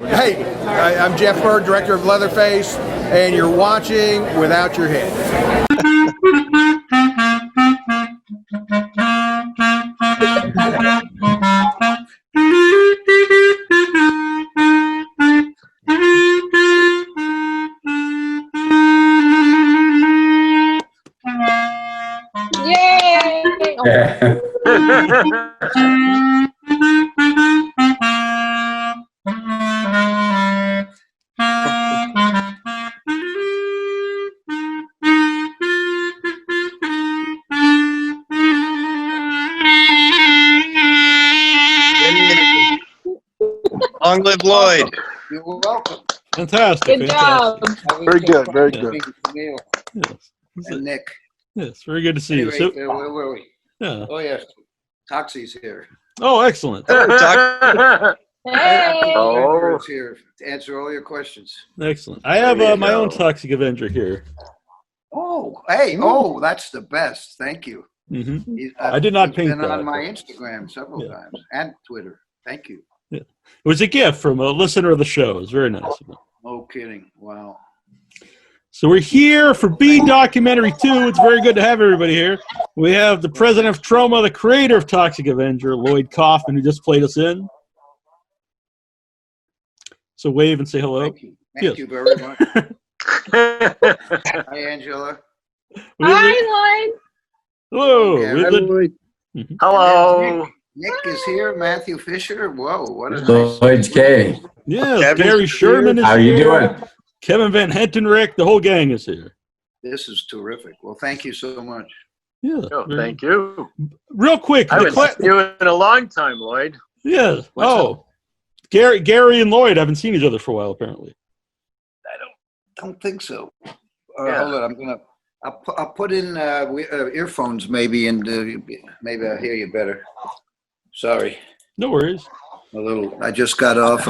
Hey, I'm Jeff Bird, director of Leatherface, and you're watching Without Your Head. Yay! Long live Lloyd. You're welcome. Fantastic. Good job. Very good, very Yeah. good. Yes. And Nick. Yes, very good to see Anyway, you. So, where were we? yeah. Oh, yes. Toxie's here. Oh, excellent. Hey. Oh. Is here to answer all your questions. Excellent. I have my own Toxic Avenger here. Oh, hey. Oh, that's the best. Thank you. Mm-hmm. He's, I did not he's paint been that. on my Instagram several Yeah. times and Twitter. Thank you. Yeah. It was a gift from a listener of the show. It was very nice. No kidding. Wow. So we're here for B Documentary 2. It's very good to have everybody here. We have the president of TROMA, the creator of Toxic Avenger, Lloyd Kaufman, who just played us in. So wave and say hello. Thank you. Thank you very much. Hi, Angela. Hi, Lloyd. Hello. Yeah, Hello. Nick is here. Matthew Fisher. Whoa, what a nice. Lloyd K. Yeah, Kevin's Gary Sherman is How here. you doing? Kevin VanHentenryck, the whole gang is here. This is terrific. Well, thank you so much. Yeah. Oh, thank you. Real quick. I haven't seen you in a long time, Lloyd. Yeah. What's Gary and Lloyd haven't seen each other for a while, apparently. I don't think so. Yeah. Hold on, I'll put in earphones maybe, and maybe I'll hear you better. Sorry, No worries. I just got off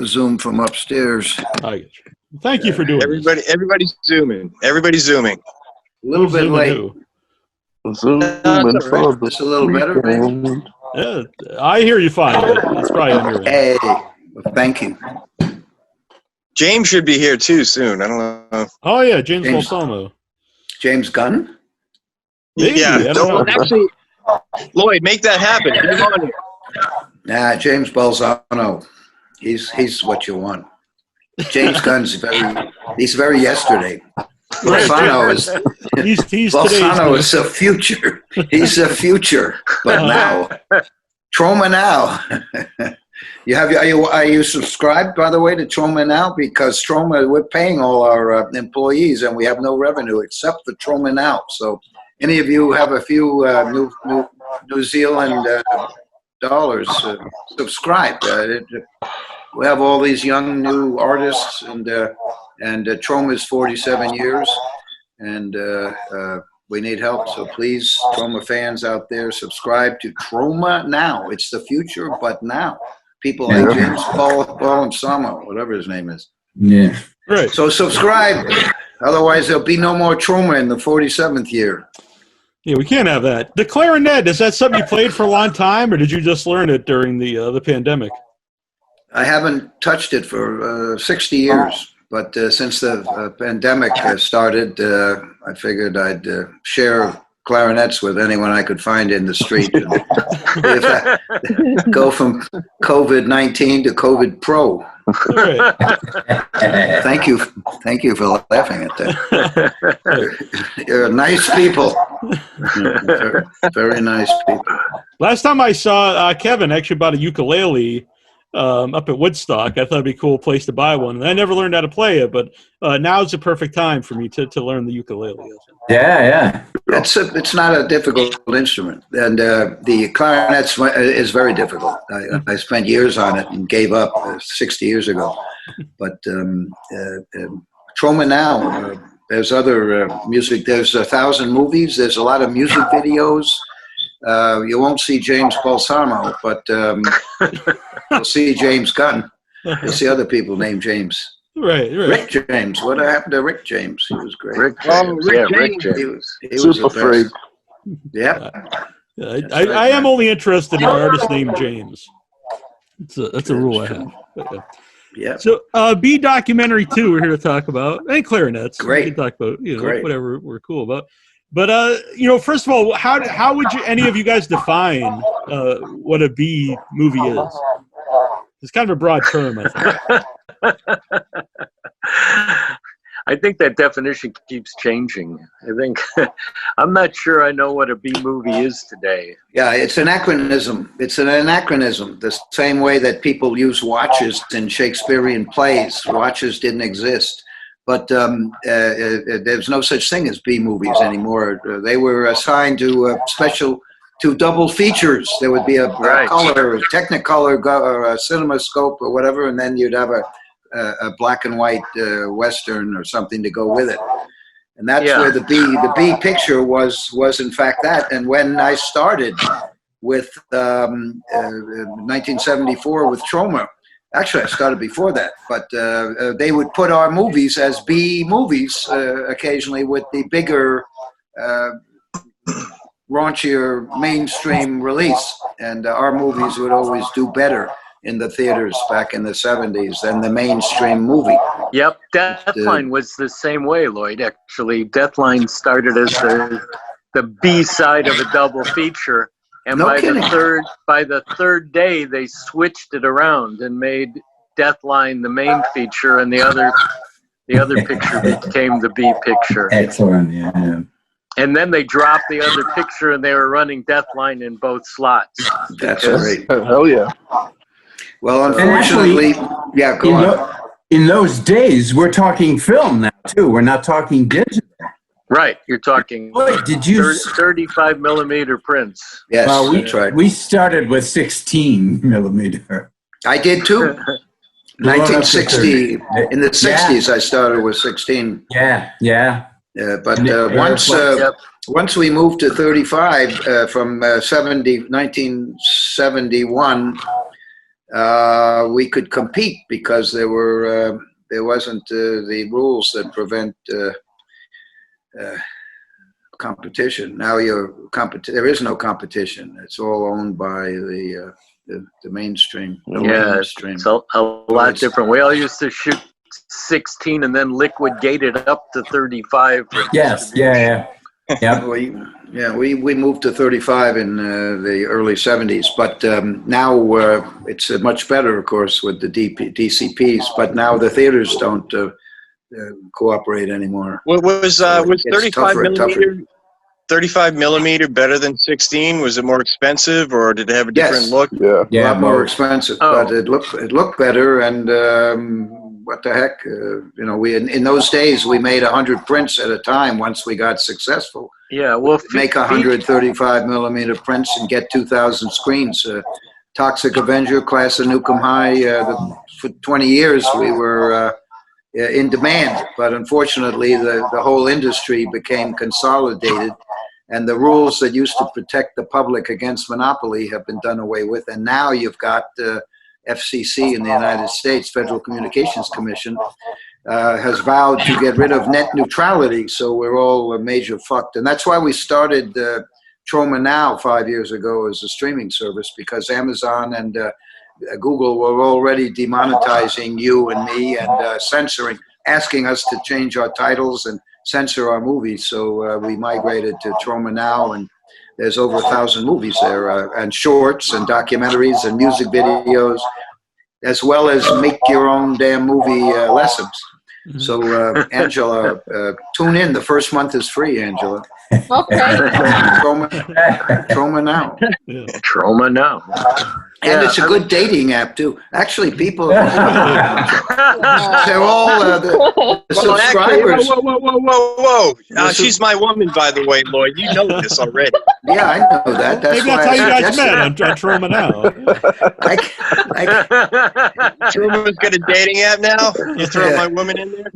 Zoom from upstairs. I get you. Thank you for doing this. Everybody's zooming. Everybody's zooming. A little bit Zooming late. who? Zooming for this a little better, maybe? Yeah, I hear you fine. It's probably on your end. Hey, well, thank you. James should be here too soon. I don't know. Oh, yeah, James James. Balsamo. James Gunn? Maybe, Yeah. I don't know. Actually, Lloyd, make that happen. Get him on here. Nah, James Balsamo. He's what you want. James Gunn's very yesterday. Balsamo is He's Balsamo today's is the future. He's the future. But now, TROMA Now. Are you subscribed, by the way, to TROMA Now? Because TROMA, we're paying all our employees, and we have no revenue except for TROMA Now. So, any of you have a few New Zealand dollars, subscribe. We have all these young new artists, and TROMA is 47 years, and we need help. So please, TROMA fans out there, subscribe to TROMA Now. It's the future, but now. People like James Balsamo, whatever his name is. Yeah. Right. So subscribe. Otherwise, there'll be no more TROMA in the 47th year. Yeah, we can't have that. The clarinet, is that something you played for a long time, or did you just learn it during the pandemic? I haven't touched it for 60 years, but since the pandemic started, I figured I'd share clarinets with anyone I could find in the street. Go from COVID-19 to COVID Pro. Right. Thank you for laughing at that. You're nice people. Very nice people. Last time I saw Kevin actually bought a ukulele up at Woodstock. I thought it'd be a cool place to buy one. And I never learned how to play it, but now's the perfect time for me to learn the ukulele. Yeah. It's not a difficult instrument, and the clarinet is very difficult. I spent years on it and gave up 60 years ago. But TROMA Now, there's other music. There's 1,000 movies. There's a lot of music videos. You won't see James Balsamo, but you'll see James Gunn. You'll see other people named James. Right. Rick James. What happened to Rick James? He was great. Rick James. He was super freak. Yep. I am only interested in an artist named James. That's a rule I have. But, yeah. Yeah. So, B documentary 2, we're here to talk about, and clarinets. Great. We can talk about Great. whatever we're cool about. But first of all, how would any of you guys define what a B movie is? It's kind of a broad term, I think. I think that definition keeps changing. I think I'm not sure I know what a B movie is today. Yeah, it's anachronism. It's an anachronism. The same way that people use watches in Shakespearean plays. Watches didn't exist. But there's no such thing as B movies anymore. They were assigned to double features. There would be a color, a Technicolor, or a CinemaScope or whatever, and then you'd have a black and white Western or something to go with it. And that's where the B picture was in fact that. And when I started with 1974 with TROMA, actually I started before that, but they would put our movies as B movies occasionally with the bigger, raunchier mainstream release. And our movies would always do better in the theaters back in the 70s than the mainstream movie. Yep, Deathline was the same way, Lloyd, actually. Deathline started as the B side of a double feature, and by the third day they switched it around and made Deathline the main feature, and the other picture became the B picture. Excellent, yeah. And then they dropped the other picture and they were running Deathline in both slots. That's great. Hell yeah. Well, unfortunately, go on. In those days, we're talking film now, too. We're not talking digital. Right, you're talking Did you 35 millimeter prints. Yes, well, that's right. We started with 16 millimeter. I did too. 1960, in the 60s, I started with 16. Yeah. But once we moved to 35 from 1971, we could compete because there wasn't the rules that prevent competition. Now there is no competition. It's all owned by the mainstream. Mainstream. It's a lot different. We all used to shoot 16 and then liquid gate it up to 35. Yes, yeah. We moved to 35 in the early 70s, but now it's much better, of course, with the DCPs. But now the theaters don't cooperate anymore. Was 35 millimeter better than 16? Was it more expensive, or did it have a different look? A lot more expensive, but it looked better. And what the heck? In those days we made 100 prints at a time. Once we got successful, make 135 millimeter prints and get 2,000 screens. Toxic Avenger, Class of Nukem High. For 20 years we were in demand, but unfortunately the whole industry became consolidated, and the rules that used to protect the public against monopoly have been done away with. And now you've got FCC in the United States, Federal Communications Commission, has vowed to get rid of net neutrality, so we're all major fucked. And that's why we started TROMA Now 5 years ago as a streaming service, because Amazon and Google were already demonetizing you and me and censoring, asking us to change our titles and censor our movies. So we migrated to TROMA Now, and there's over 1,000 movies there, and shorts and documentaries and music videos, as well as make your own damn movie lessons. Mm-hmm. So Angela, tune in. The first month is free, Angela. Okay. TROMA Now. Yeah. TROMA Now. And it's a good dating app too. Actually, people, they're all the subscribers. Whoa! She's my woman, by the way, Lloyd. You know this already. Yeah, I know that. That's Maybe that's how you guys met on TROMA Now. TROMA's got a dating app now. You throw my woman in there.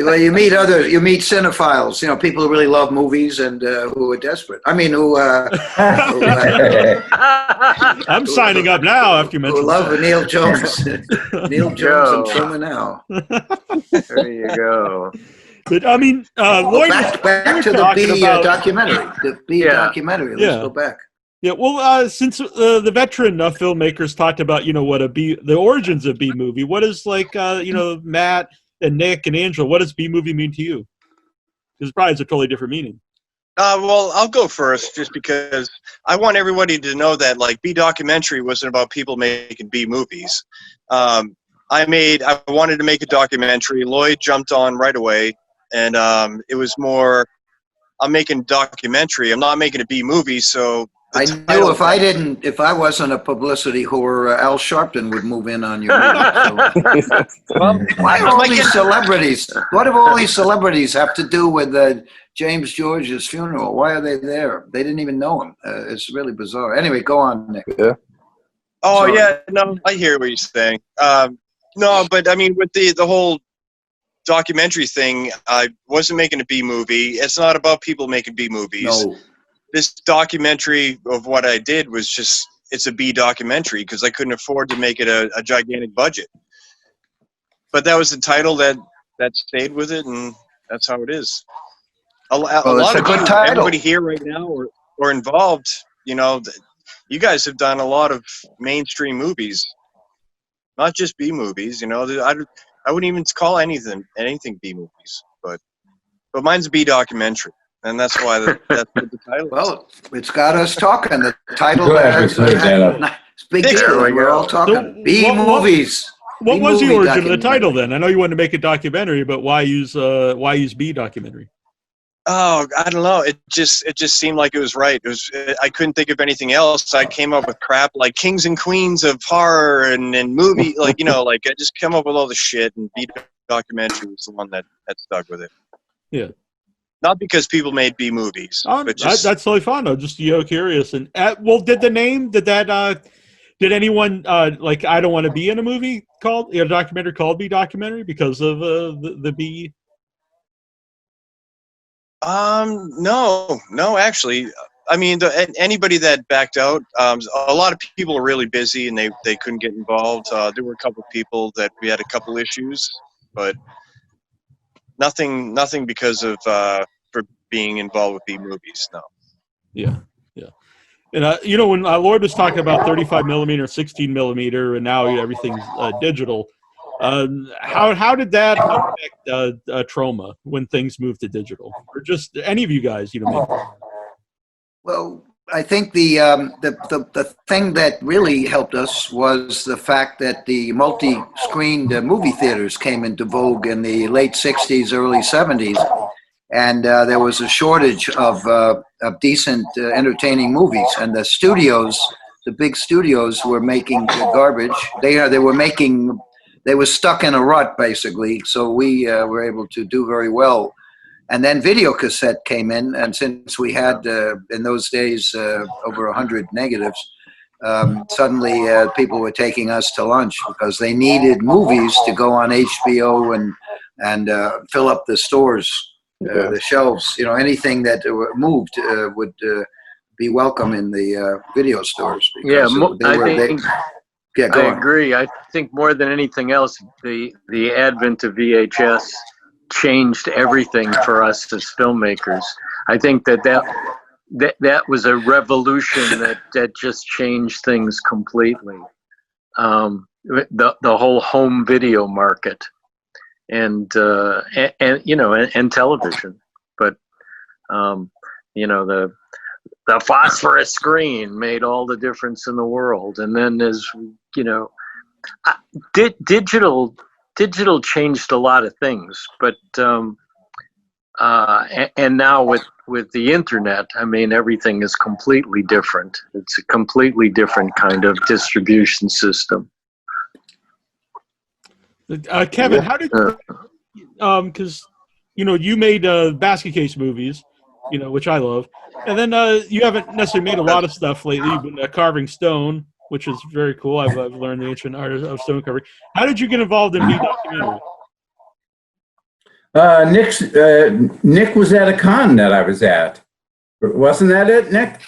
Well, you meet cinephiles. People who really love movies and who are desperate. I mean, who I'm signing up now after you mentioned love Neil Jones. Neil Jones and TROMA Now. There you go. But I mean, Lloyd, back to the B documentary. The B documentary. Let's go back. Yeah, well, since the veteran filmmakers talked about, what the origins of B movie, what is Matt and Nick and Angela, what does B movie mean to you? Because probably it's a totally different meaning. Well, I'll go first, just because I want everybody to know that B documentary wasn't about people making B movies. I wanted to make a documentary. Lloyd jumped on right away, and it was more, I'm making a documentary. I'm not making a B movie, so. I knew if I wasn't a publicity whore, Al Sharpton would move in on your movie. So. Well, why are all these celebrities? What do all these celebrities have to do with James George's funeral? Why are they there? They didn't even know him. It's really bizarre. Anyway, go on, Nick. Yeah. Oh, Sorry. yeah, no, I hear what you're saying. No, but I mean, with the whole documentary thing, I wasn't making a B movie. It's not about people making B movies. No. This documentary of what I did was just, it's a B documentary because I couldn't afford to make it a gigantic budget. But that was the title that stayed with it, and that's how it is. A lot of good title. Everybody here right now or involved, you guys have done a lot of mainstream movies, not just B movies. I wouldn't even call anything B movies, but mine's a B documentary. And that's why that's what the title is. Well, it's got us talking. The title It's big deal. We're all talking. B movies. What was the origin of the title then? I know you wanted to make a documentary, but why use B documentary? Oh, I don't know. It just seemed like it was right. I couldn't think of anything else. I came up with crap like Kings and Queens of Horror and movie, I just come up with all the shit, and B documentary was the one that stuck with it. Yeah. Not because people made B movies, but just that's totally fun. I'm just curious. And did anyone I don't want to be in a movie called a documentary called B documentary because of the B? No, actually. I mean, anybody that backed out, a lot of people are really busy and they couldn't get involved. There were a couple of people that we had a couple issues, but nothing because of for being involved with B movies. No. Yeah. And when Lloyd was talking about 35 millimeter, 16 millimeter, and now everything's digital. How did that affect TROMA when things moved to digital, or just any of you guys? Well, I think the thing that really helped us was the fact that the multi-screened movie theaters came into vogue in the late '60s, early '70s, and there was a shortage of decent, entertaining movies, and the big studios were making garbage. They were stuck in a rut, basically, so we were able to do very well. And then video cassette came in, and since we had, in those days, over 100 negatives, suddenly people were taking us to lunch because they needed movies to go on HBO and fill up the stores, the shelves. Anything that moved would be welcome in the video stores. Yeah, I agree. I think more than anything else, the advent of VHS changed everything for us as filmmakers. I think that was a revolution that just changed things completely. The whole home video market and television, but the phosphorus screen made all the difference in the world. And then digital changed a lot of things, but and now with the internet, I mean, everything is completely different. It's a completely different kind of distribution system. Kevin, how did because you made basket case movies, which I love, and then you haven't necessarily made a lot of stuff lately. You've been carving stone, which is very cool. I've learned the ancient art of stone carving. How did you get involved in B documentary? Nick was at a con that I was at. Wasn't that it, Nick?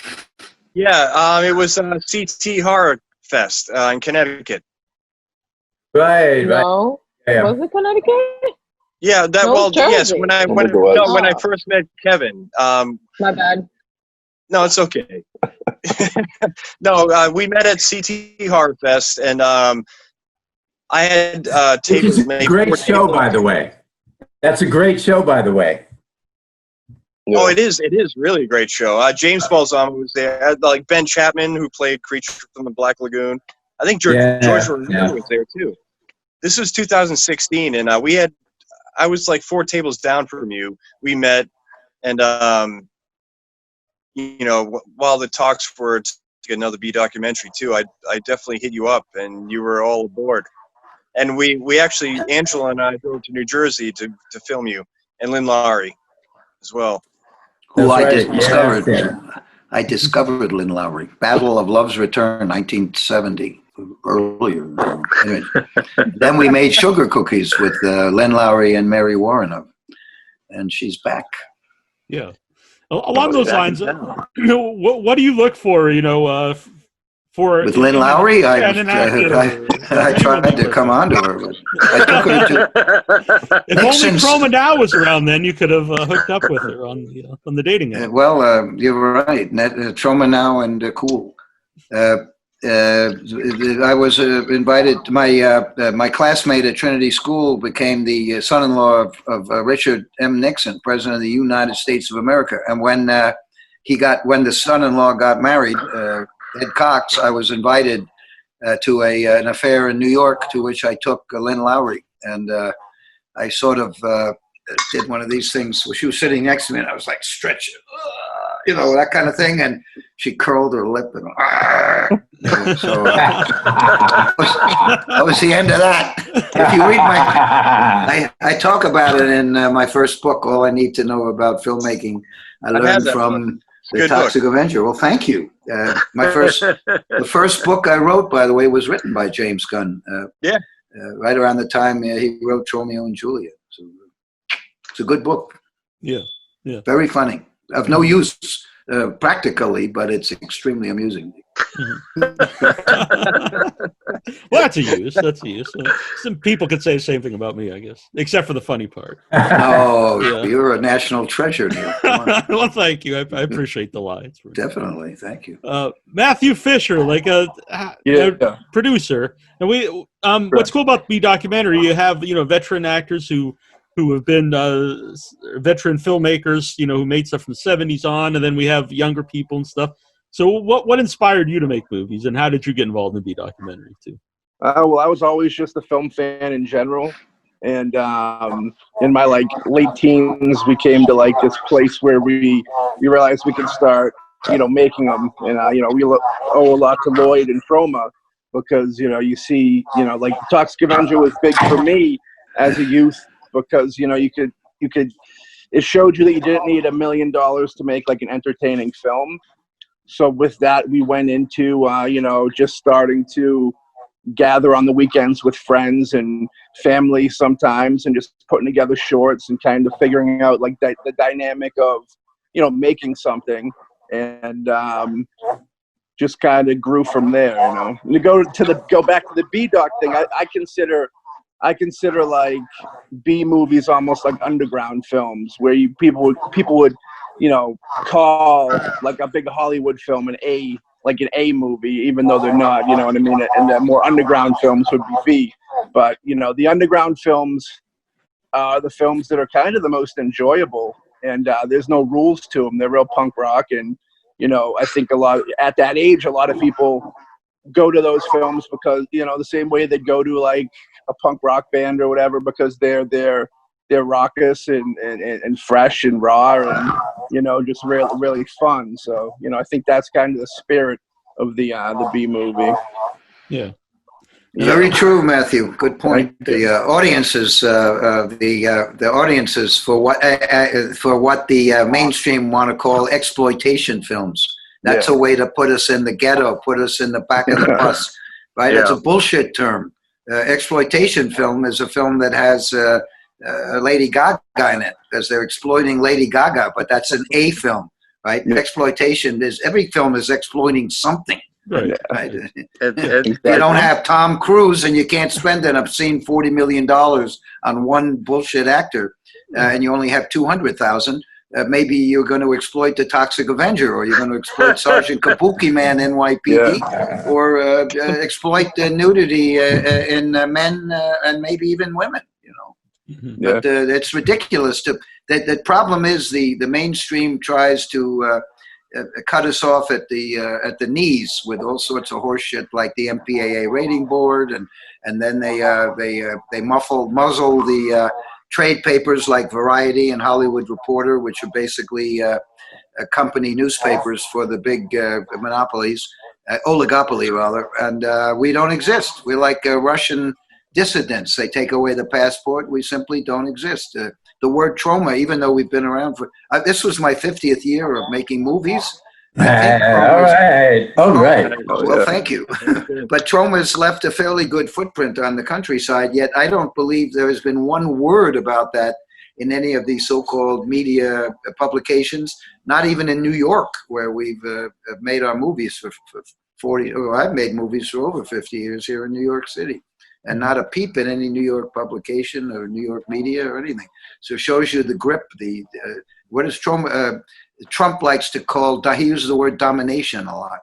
Yeah, it was CT Horror Fest in Connecticut. Right. No, Yeah. was it Connecticut? Yeah, yes. When I first met Kevin. My bad. No, it's okay. No, we met at CT Horror Fest, and I had Which is tables a made. great show, by the way. That's a great show, by the way. Oh, it is. It is really a great show. James Balsamo was there. Like Ben Chapman, who played Creature from the Black Lagoon. I think George Romero was there too. This was 2016, and I was like 4 tables down from you. We met, and while the talks were to get another B documentary too, I definitely hit you up, and you were all aboard. And we actually, Angela and I drove to New Jersey to film you, and Lynn Lowry as well. Who I That's right. discovered. Yeah. I discovered Lynn Lowry. Battle of Love's Return, 1970, earlier. Anyway, then we made Sugar Cookies with Lynn Lowry and Mary Warrenow, and she's back. Yeah. Along those lines, what do you look for? For With Lynn Lowry, I an actor, tried to come on to her. But I took her to if only TROMA now was around, then you could have hooked up with her on the dating app. Well, you're right. TROMA now and cool. I was invited. My classmate at Trinity School became the son-in-law of Richard M. Nixon, President of the United States of America. And when the son-in-law got married, Ed Cox, I was invited to an affair in New York, to which I took Lynn Lowry, and I sort of did one of these things where she was sitting next to me, and I was like stretching, that kind of thing, and she curled her lip, and so that was the end of that. If you read I talk about it in my first book, All I Need to Know About Filmmaking. I learned from The Toxic Avenger. Well, thank you. The first book I wrote, by the way, was written by James Gunn. Right around the time he wrote Romeo and Juliet. So it's a good book. Yeah. Very funny. Of no use practically, but it's extremely amusing. Well, that's a use. Some people could say the same thing about me, I guess, except for the funny part. Oh, you're a national treasure, Neil. Well, thank you. I appreciate the lines. Definitely, thank you. Matthew Fisher, like a producer, and what's cool about the documentary, you have veteran actors who have been veteran filmmakers, who made stuff from the 70s on, and then we have younger people and stuff. So what inspired you to make movies, and how did you get involved in the documentary too? Well, I was always just a film fan in general, and in my late teens, we came to this place where we realized we could start making them, and we owe a lot to Lloyd and TROMA, because you see The Toxic Avenger was big for me as a youth, because you could it showed you that you didn't need $1 million to make an entertaining film. So with that, we went into just starting to gather on the weekends with friends and family sometimes, and just putting together shorts and kind of figuring out the dynamic of making something, and just kind of grew from there. To go back to the B-Doc thing, I consider B movies almost like underground films, where people would call a big Hollywood film an A movie, even though they're not, you know what I mean? And the more underground films would be B. But the underground films are the films that are kind of the most enjoyable, and there's no rules to them. They're real punk rock, and I think at that age, a lot of people go to those films because the same way they'd go to a punk rock band or whatever, because they're raucous and fresh and raw, and just really fun. So I think that's kind of the spirit of the B movie. Yeah. Very true, Matthew. Good point. The audiences, the audiences for what the mainstream want to call exploitation films. That's a way to put us in the ghetto, put us in the back of the bus, right? It's a bullshit term. Exploitation film is a film that has Lady Gaga in it, because they're exploiting Lady Gaga, but that's an A film, right? Yeah. Exploitation is, every film is exploiting something. Right. You don't have Tom Cruise, and you can't spend an obscene $40 million on one bullshit actor, and you only have 200,000. maybe you're going to exploit the Toxic Avenger, or you're going to exploit Sergeant Kabuki Man NYPD, or exploit the nudity in men and maybe even women. But it's ridiculous. The problem is the mainstream tries to cut us off at the knees with all sorts of horseshit like the MPAA rating board, and then they muzzle the trade papers like Variety and Hollywood Reporter, which are basically company newspapers for the big monopolies, oligopoly rather, and we don't exist. We're like Russian dissidents. They take away the passport. We simply don't exist. The word TROMA, even though we've been around for, this was my 50th year of making movies. All right. Well, thank you. But TROMA's left a fairly good footprint on the countryside, yet I don't believe there has been one word about that in any of these so-called media publications, not even in New York, where we've made our movies for 40, or I've made movies for over 50 years here in New York City. And not a peep in any New York publication or New York media or anything. So it shows you the grip. What is TROMA? Trump likes to call, he uses the word domination a lot.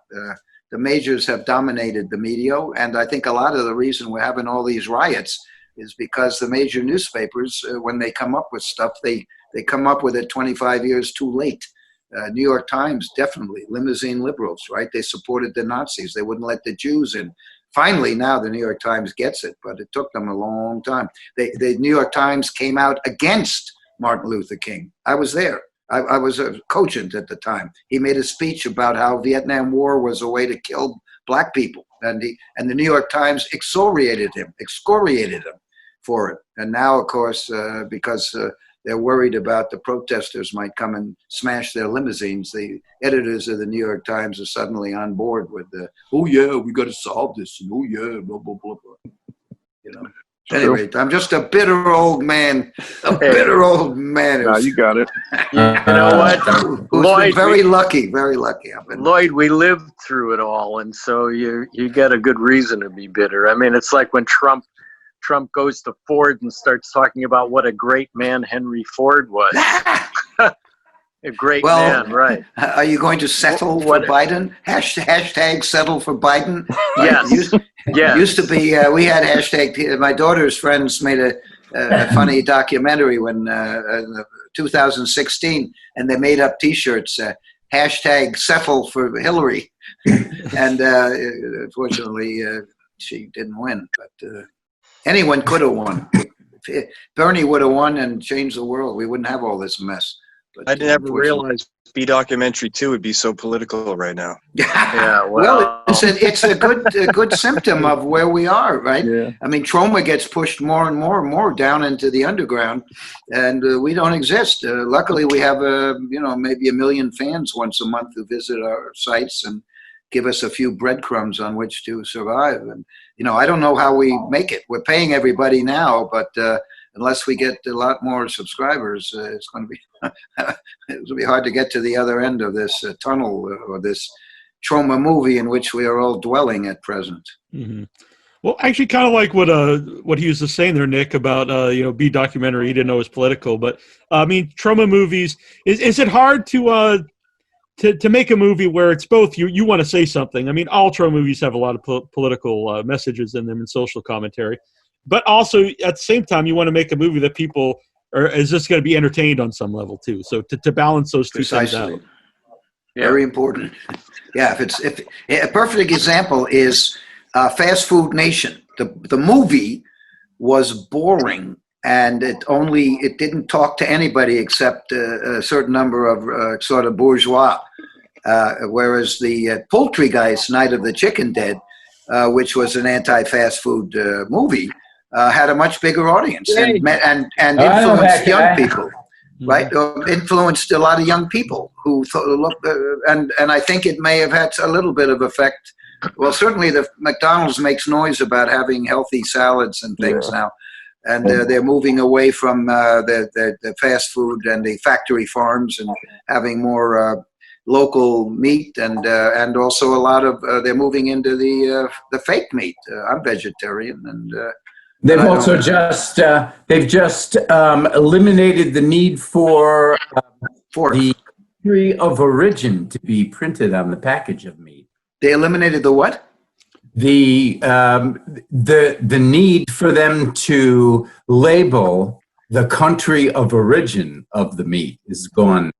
The majors have dominated the media, and I think a lot of the reason we're having all these riots is because the major newspapers, when they come up with stuff, they come up with it 25 years too late. New York Times, definitely, limousine liberals, right? They supported the Nazis. They wouldn't let the Jews in. Finally, now the New York Times gets it, but it took them a long time. The New York Times came out against Martin Luther King. I was there. I was a cogent at the time. He made a speech about how Vietnam War was a way to kill black people, and the New York Times excoriated him for it. And now, of course, because they're worried about the protesters might come and smash their limousines, the editors of the New York Times are suddenly on board with oh yeah, we got to solve this, and oh yeah, blah, blah, blah, blah. Anyway, I'm just a bitter old man. Bitter old man. No, you got it. You know what? Lloyd, very lucky. Lloyd, we lived through it all, and so you get a good reason to be bitter. I mean, it's like when Trump goes to Ford and starts talking about what a great man Henry Ford was. A great man, right. Are you going to settle for Biden? Hashtag settle for Biden? Yes. Yes. Used to be, we had hashtag, my daughter's friends made a funny documentary when 2016, and they made up T-shirts, hashtag settle for Hillary. And unfortunately, she didn't win, but anyone could have won. Bernie would have won and changed the world. We wouldn't have all this mess. But I never realized B-documentary 2 would be so political right now. Yeah, well, it's a good symptom of where we are, right? Yeah. I mean, TROMA gets pushed more and more and more down into the underground, and we don't exist. Luckily, we have maybe 1 million fans once a month who visit our sites and give us a few breadcrumbs on which to survive. And I don't know how we make it. We're paying everybody now, but unless we get a lot more subscribers, it's going to be hard to get to the other end of this tunnel or this TROMA movie in which we are all dwelling at present. Mm-hmm. Well, actually, kind of like what he was just saying there, Nick, about B documentary. He didn't know it was political, but I mean, TROMA movies. Is it hard to make a movie where it's both you want to say something? I mean, all TROMA movies have a lot of political messages in them and social commentary. But also, at the same time, you want to make a movie that people is just going to be entertained on some level too. So to balance those two things out, very important. Yeah, if a perfect example is Fast Food Nation. The movie was boring, and it didn't talk to anybody except a certain number of sort of bourgeois. Whereas the Poltergeist, Night of the Chicken Dead, which was an anti-fast food movie. Had a much bigger audience and influenced young people, right? Influenced a lot of young people who and I think it may have had a little bit of effect. Well, certainly the McDonald's makes noise about having healthy salads and things now, and they're moving away from the fast food and the factory farms and having more local meat and also a lot of they're moving into the fake meat. I'm vegetarian and. They've also just eliminated the need for Fourth. The country of origin to be printed on the package of meat. They eliminated the what? The need for them to label the country of origin of the meat is gone.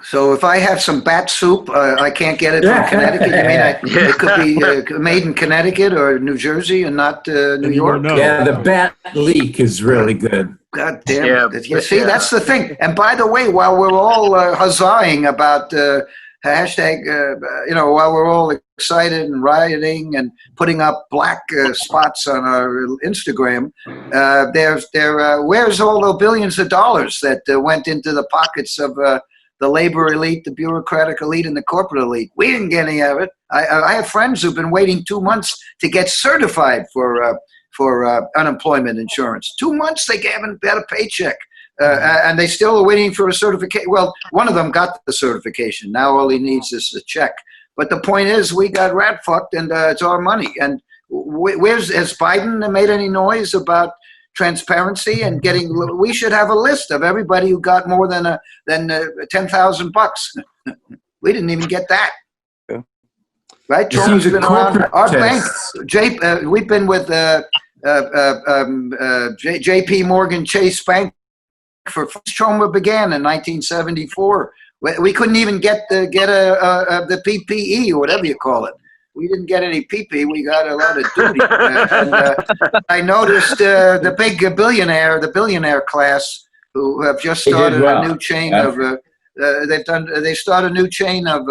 So if I have some bat soup, I can't get it from Connecticut. You mean it could be made in Connecticut or New Jersey and not New York? No. Yeah, the bat leak is really good. God damn it. You see, that's the thing. And by the way, while we're all huzzahing about hashtag, while we're all excited and rioting and putting up black spots on our Instagram, where's all the billions of dollars that went into the pockets of the labor elite, the bureaucratic elite, and the corporate elite? We didn't get any of it. I have friends who've been waiting 2 months to get certified for unemployment insurance. 2 months they haven't got a paycheck, and they still are waiting for a certification. Well, one of them got the certification. Now all he needs is a check. But the point is, we got rat fucked, and it's our money. And has Biden made any noise about transparency and getting? We should have a list of everybody who got more than $10,000. We didn't even get that. Right? Trump's been around. Our bank, we've been with J.P. Morgan Chase Bank for TROMA began in 1974. We couldn't even get the PPE or whatever you call it. We didn't get any PP. We got a lot of duty. I noticed the billionaire class who have just started a new chain of. They start a new chain of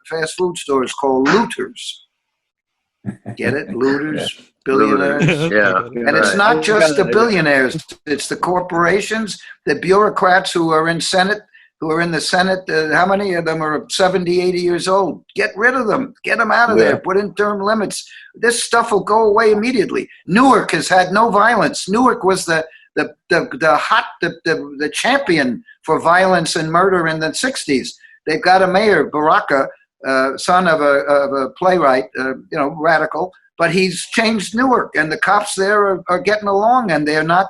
fast food stores called looters. Get it? Looters, billionaires. Yeah. And it's not just the billionaires. It's the corporations, the bureaucrats who are in the Senate. How many of them are 70, 80 years old? Get rid of them. Get them out of there. Put in term limits. This stuff will go away immediately. Newark has had no violence. Newark was the champion for violence and murder in the 60s. They've got a mayor, Baraka, son of a playwright, radical, but he's changed Newark, and the cops there are getting along, and they're not.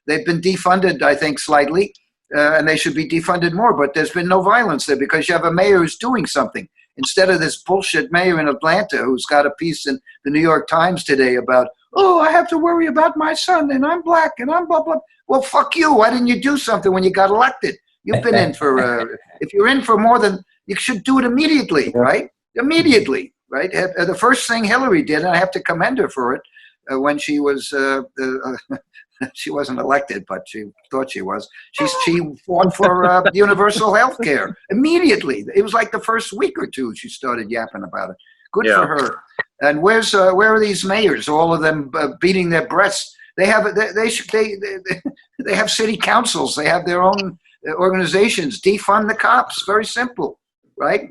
They've been defunded, I think, slightly, and they should be defunded more. But there's been no violence there because you have a mayor who's doing something instead of this bullshit mayor in Atlanta who's got a piece in the New York Times today about, oh, I have to worry about my son, and I'm black, and I'm blah, blah. Well, fuck you. Why didn't you do something when you got elected? You've been in for, if you're in for more than, you should do it immediately, right? Immediately, right? The first thing Hillary did, and I have to commend her for it, when she was, she wasn't elected, but she thought she was. She fought for universal health care immediately. It was like the first week or two she started yapping about it. Good for her. And where are these mayors? All of them beating their breasts. They have city councils. They have their own organizations. Defund the cops. Very simple, right?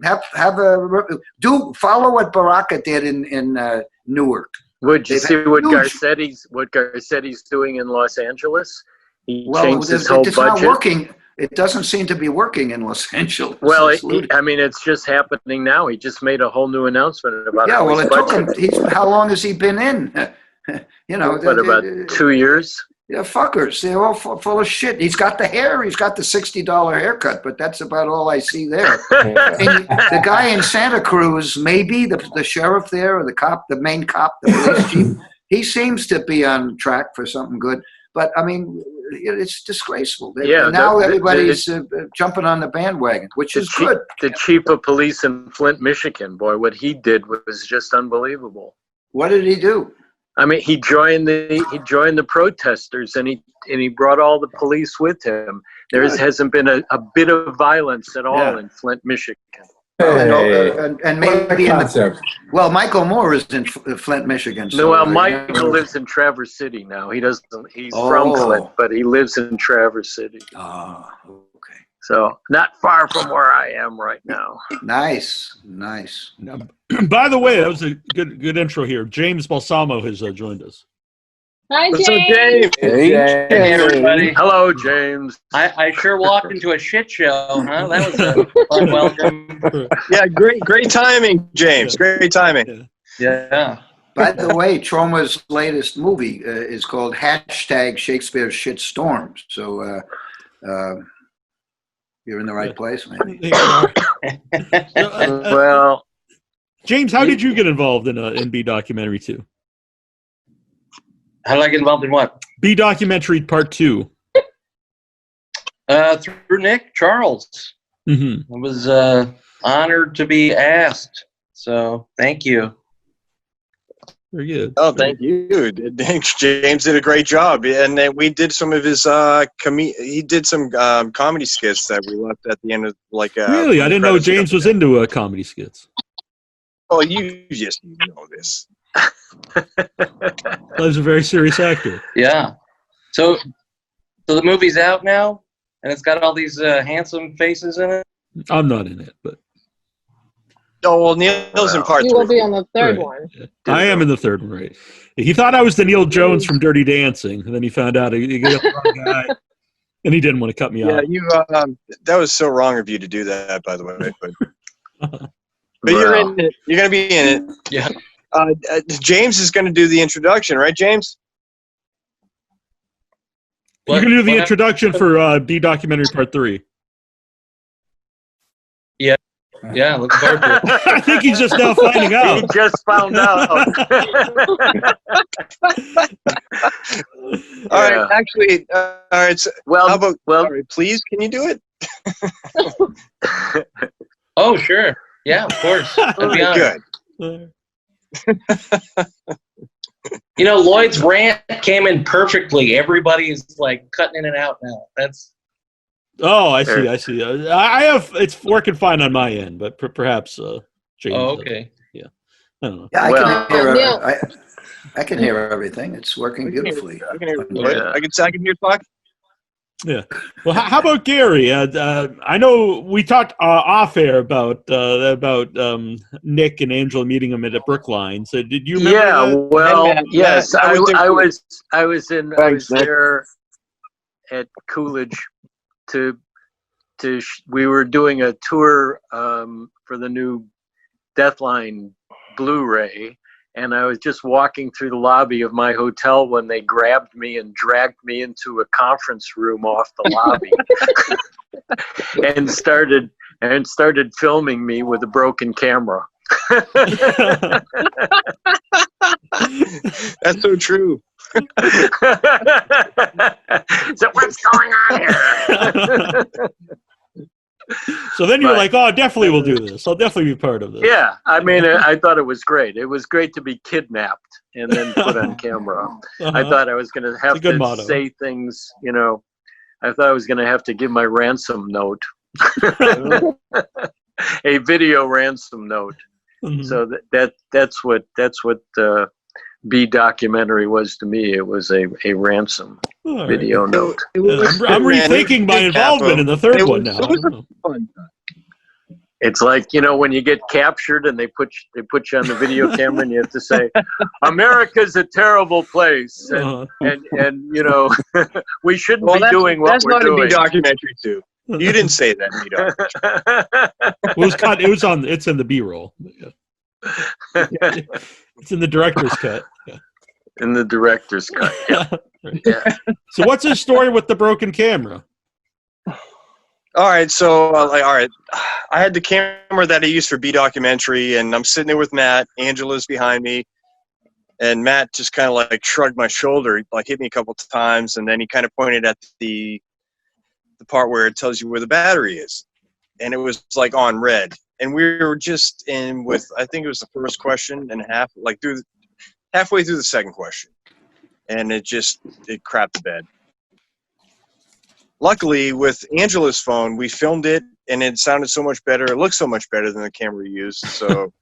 Follow what Baraka did in Newark. Would you see what Garcetti's doing in Los Angeles? He changed his whole budget. Not working. It doesn't seem to be working in Los Angeles. Well, it's just happening now. He just made a whole new announcement about it took him. How long has he been in? About 2 years. Yeah, fuckers. They're all full of shit. He's got the hair. He's got the $60 haircut, but that's about all I see there. The guy in Santa Cruz, maybe the sheriff there, or the cop, the main cop, the police chief, he seems to be on track for something good. But I mean, it's disgraceful. Now everybody's jumping on the bandwagon, which is good. The chief of police in Flint, Michigan, boy, what he did was just unbelievable. What did he do? I mean, he joined the protesters, and he brought all the police with him. There hasn't been a bit of violence at all in Flint, Michigan. And maybe Michael Moore is in Flint, Michigan. So, Michael lives in Traverse City now. He's from Flint, but he lives in Traverse City. Oh, okay. So not far from where I am right now. Nice. Now, by the way, that was a good intro here. James Balsamo has joined us. Hi, James. What's up, James? Hey, everybody. Hello, James. I sure walked into a shit show, huh? That was a fun welcome. Yeah, great timing, James. Great timing. Yeah. By the way, TROMA's latest movie is called #Shakespeare's Shitstorm. So, you're in the right place, maybe. Well, James, how did you get involved in B Documentary 2? How did I get involved in what? B Documentary Part 2. Through Nick Charles. Mm-hmm. I was honored to be asked. So thank you. Very good. Oh, thank you. James did a great job, and then we did some of his he did some comedy skits that we left at the end of Really, I didn't know James was into comedy skits. Oh, you just know this. He's a very serious actor. Yeah. So the movie's out now, and it's got all these handsome faces in it. I'm not in it, but. Oh, well, Neil's in part 3. You will be on the third Right. one. I am in the third one, right? He thought I was the Neil Jones from Dirty Dancing, and then he found out he got the wrong guy, and he didn't want to cut me Yeah, out. you. That was so wrong of you to do that, by the way. But you're in it. You're going to be in it. Yeah. James is going to do the introduction, right, James? You're going to do the introduction for B Documentary Part 3. Yeah, looking forward to it. I think he's just now finding out. He just found out. All right. Actually, all right. So how about? All right, please, can you do it? Oh, sure. Yeah, of course. That'd be honored. Good. You know, Lloyd's rant came in perfectly. Everybody's like cutting in and out now. That's. Oh, I see. I have it's working fine on my end, but perhaps James. Oh, okay. Yeah, I don't know. Yeah, I can hear everything. It's working beautifully. I can hear talk. Yeah. Well, how about Gary? I know we talked off air about Nick and Angela meeting him at a Brookline. So did you remember that? Well, yes, I was there at Coolidge. We were doing a tour for the new Deathline Blu-ray, and I was just walking through the lobby of my hotel when they grabbed me and dragged me into a conference room off the lobby and started filming me with a broken camera. That's so true. So what's going on here? So then you're like, oh, definitely we'll do this. I'll definitely be part of this. Yeah, I mean, I thought it was great. It was great to be kidnapped and then put on camera. I thought I was going to have to say things, you know. I thought I was going to have to give my ransom note, a video ransom note. Mm-hmm. So that's what B Documentary was to me. It was a ransom video note. I'm rethinking my involvement in the third one now. It's like, you know, when you get captured and they put you on the video camera and you have to say, "America's a terrible place," and you know, we shouldn't be doing what we're doing. That's not a B Documentary too. You didn't say that, B Documentary. It's in the B-roll. Yeah. It's in the director's cut. Yeah. In the director's cut. Yeah. Yeah. So what's his story with the broken camera? All right, so I had the camera that I used for B Documentary, and I'm sitting there with Matt. Angela's behind me, and Matt just kind of like shrugged my shoulder, like hit me a couple times, and then he kind of pointed at the part where it tells you where the battery is, and it was like on red. And we were just in with, I think it was the first question and a half, like halfway through the second question. And it crapped the bed. Luckily, with Angela's phone, we filmed it, and it sounded so much better. It looked so much better than the camera we used. So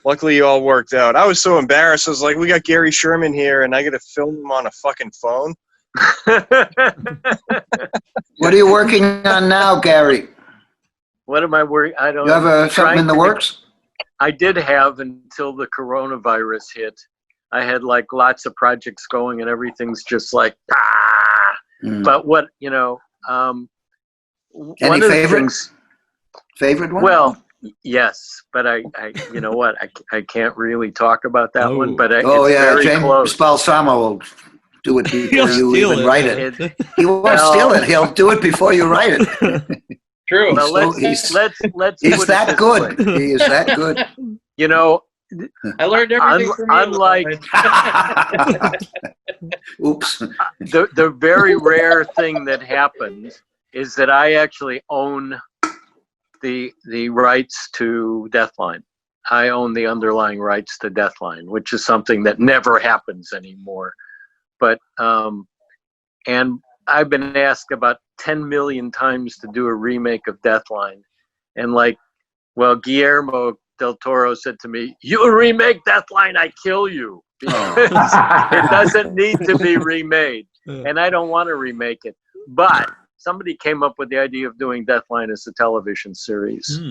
luckily, it all worked out. I was so embarrassed. I was like, we got Gary Sherman here, and I got to film him on a fucking phone. What are you working on now, Gary? What am I worried? I don't. You have something in the works? I did have until the coronavirus hit. I had like lots of projects going, and everything's just like But what Any favorite one? Well, yes, but I you know what? I can't really talk about that one. But it's very James close. Balsamo will do it before you even write it. He won't steal it. He'll do it before you write it. True. Well, let's he's put that it this good. way. He is that good. You know, I learned everything from you. unlike Oops. the very rare thing that happens is that I actually own the rights to Deathline. I own the underlying rights to Deathline, which is something that never happens anymore. But and I've been asked about 10 million times to do a remake of Deathline, and Guillermo del Toro said to me, "You remake Deathline, I kill you." Because it doesn't need to be remade, and I don't want to remake it. But somebody came up with the idea of doing Deathline as a television series,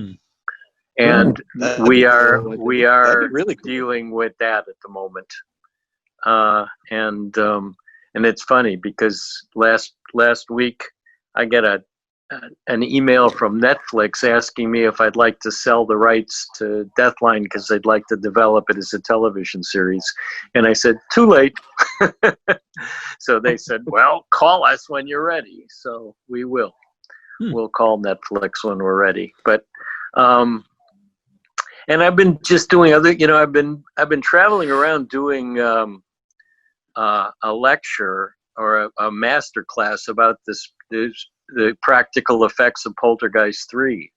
and we are really cool. dealing with that at the moment. And it's funny because last week I get an email from Netflix asking me if I'd like to sell the rights to Deathline because they'd like to develop it as a television series. And I said, too late. So they said, well, call us when you're ready. So we will. We'll call Netflix when we're ready. But and I've been just doing other, I've been traveling around doing a lecture or a master class about the practical effects of Poltergeist 3,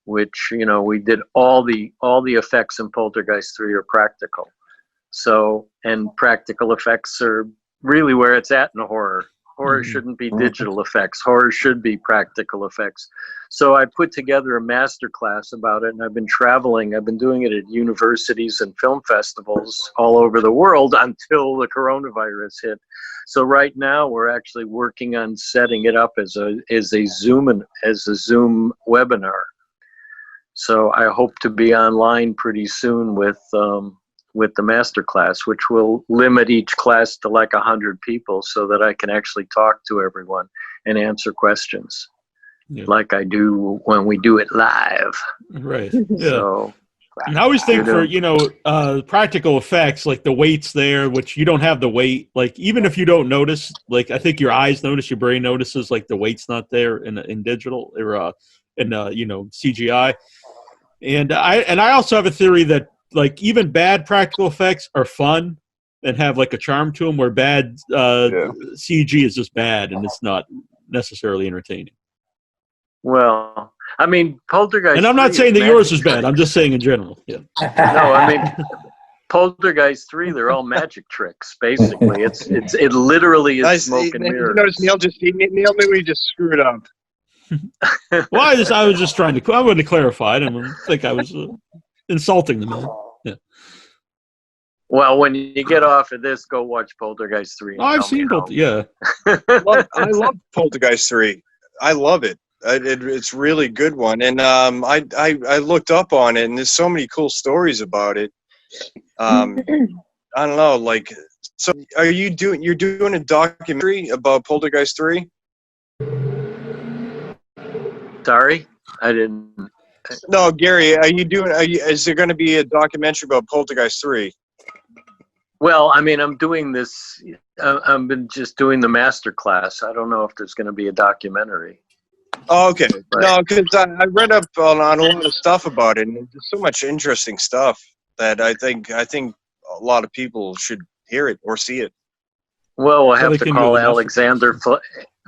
which, we did all the effects in Poltergeist 3 are practical. So, and practical effects are really where it's at in horror. Horror shouldn't be digital effects. Horror should be practical effects. So I put together a master class about it, and I've been traveling. I've been doing it at universities and film festivals all over the world until the coronavirus hit. So right now we're actually working on setting it up as a Zoom webinar. So I hope to be online pretty soon with the master class, which will limit each class to like 100 people so that I can actually talk to everyone and answer questions like I do when we do it live. Right. Yeah. So, and I always think for, practical effects, like the weight's there, which you don't have the weight. Like, even if you don't notice, like, I think your eyes notice, your brain notices, like the weight's not there in digital or in CGI. And I also have a theory that, like, even bad practical effects are fun and have like a charm to them, where bad CG is just bad and it's not necessarily entertaining. Well, I mean, Poltergeist. And I'm not saying that yours is bad. I'm just saying in general. Yeah. No, I mean, Poltergeist 3, they're all magic tricks. Basically, it literally is smoke and mirrors. Notice Neil maybe just screwed up. Well, I was just trying to. I wanted to clarify. I didn't think I was insulting the man. Yeah. Well, when you get off of this, go watch Poltergeist 3. Oh, I've seen both. Yeah. I love Poltergeist 3. I love it. It's really good one, and I looked up on it, and there's so many cool stories about it. I don't know, like, so you're doing a documentary about Poltergeist 3? Sorry, I didn't. No, Gary, is there going to be a documentary about Poltergeist 3? Well, I mean, I'm doing this. I've been just doing the master class. I don't know if there's going to be a documentary. Oh, okay. Right. No, because I read up on a lot of stuff about it, and there's so much interesting stuff that I think a lot of people should hear it or see it. Well, we'll have to call Alexander.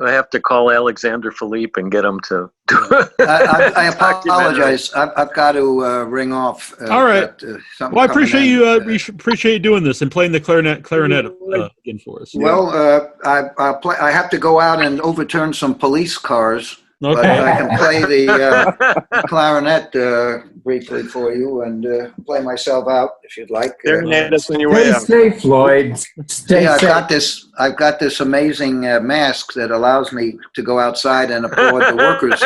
I have to call Alexander Philippe and get him to. I apologize. I've got to ring off. All right. Well, I appreciate you. Appreciate you doing this and playing the clarinet again for us. Well, I have to go out and overturn some police cars. Okay. But I can play the clarinet briefly for you and play myself out if you'd like. Stay safe, Lloyd. Stay safe. I've got this amazing mask that allows me to go outside and applaud the workers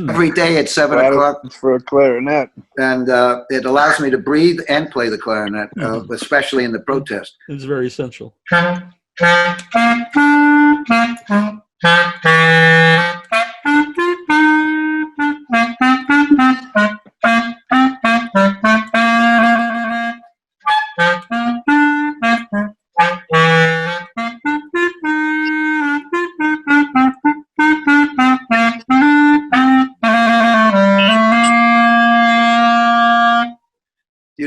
every day at 7 o'clock for a clarinet, and it allows me to breathe and play the clarinet, especially in the protest. It's very essential.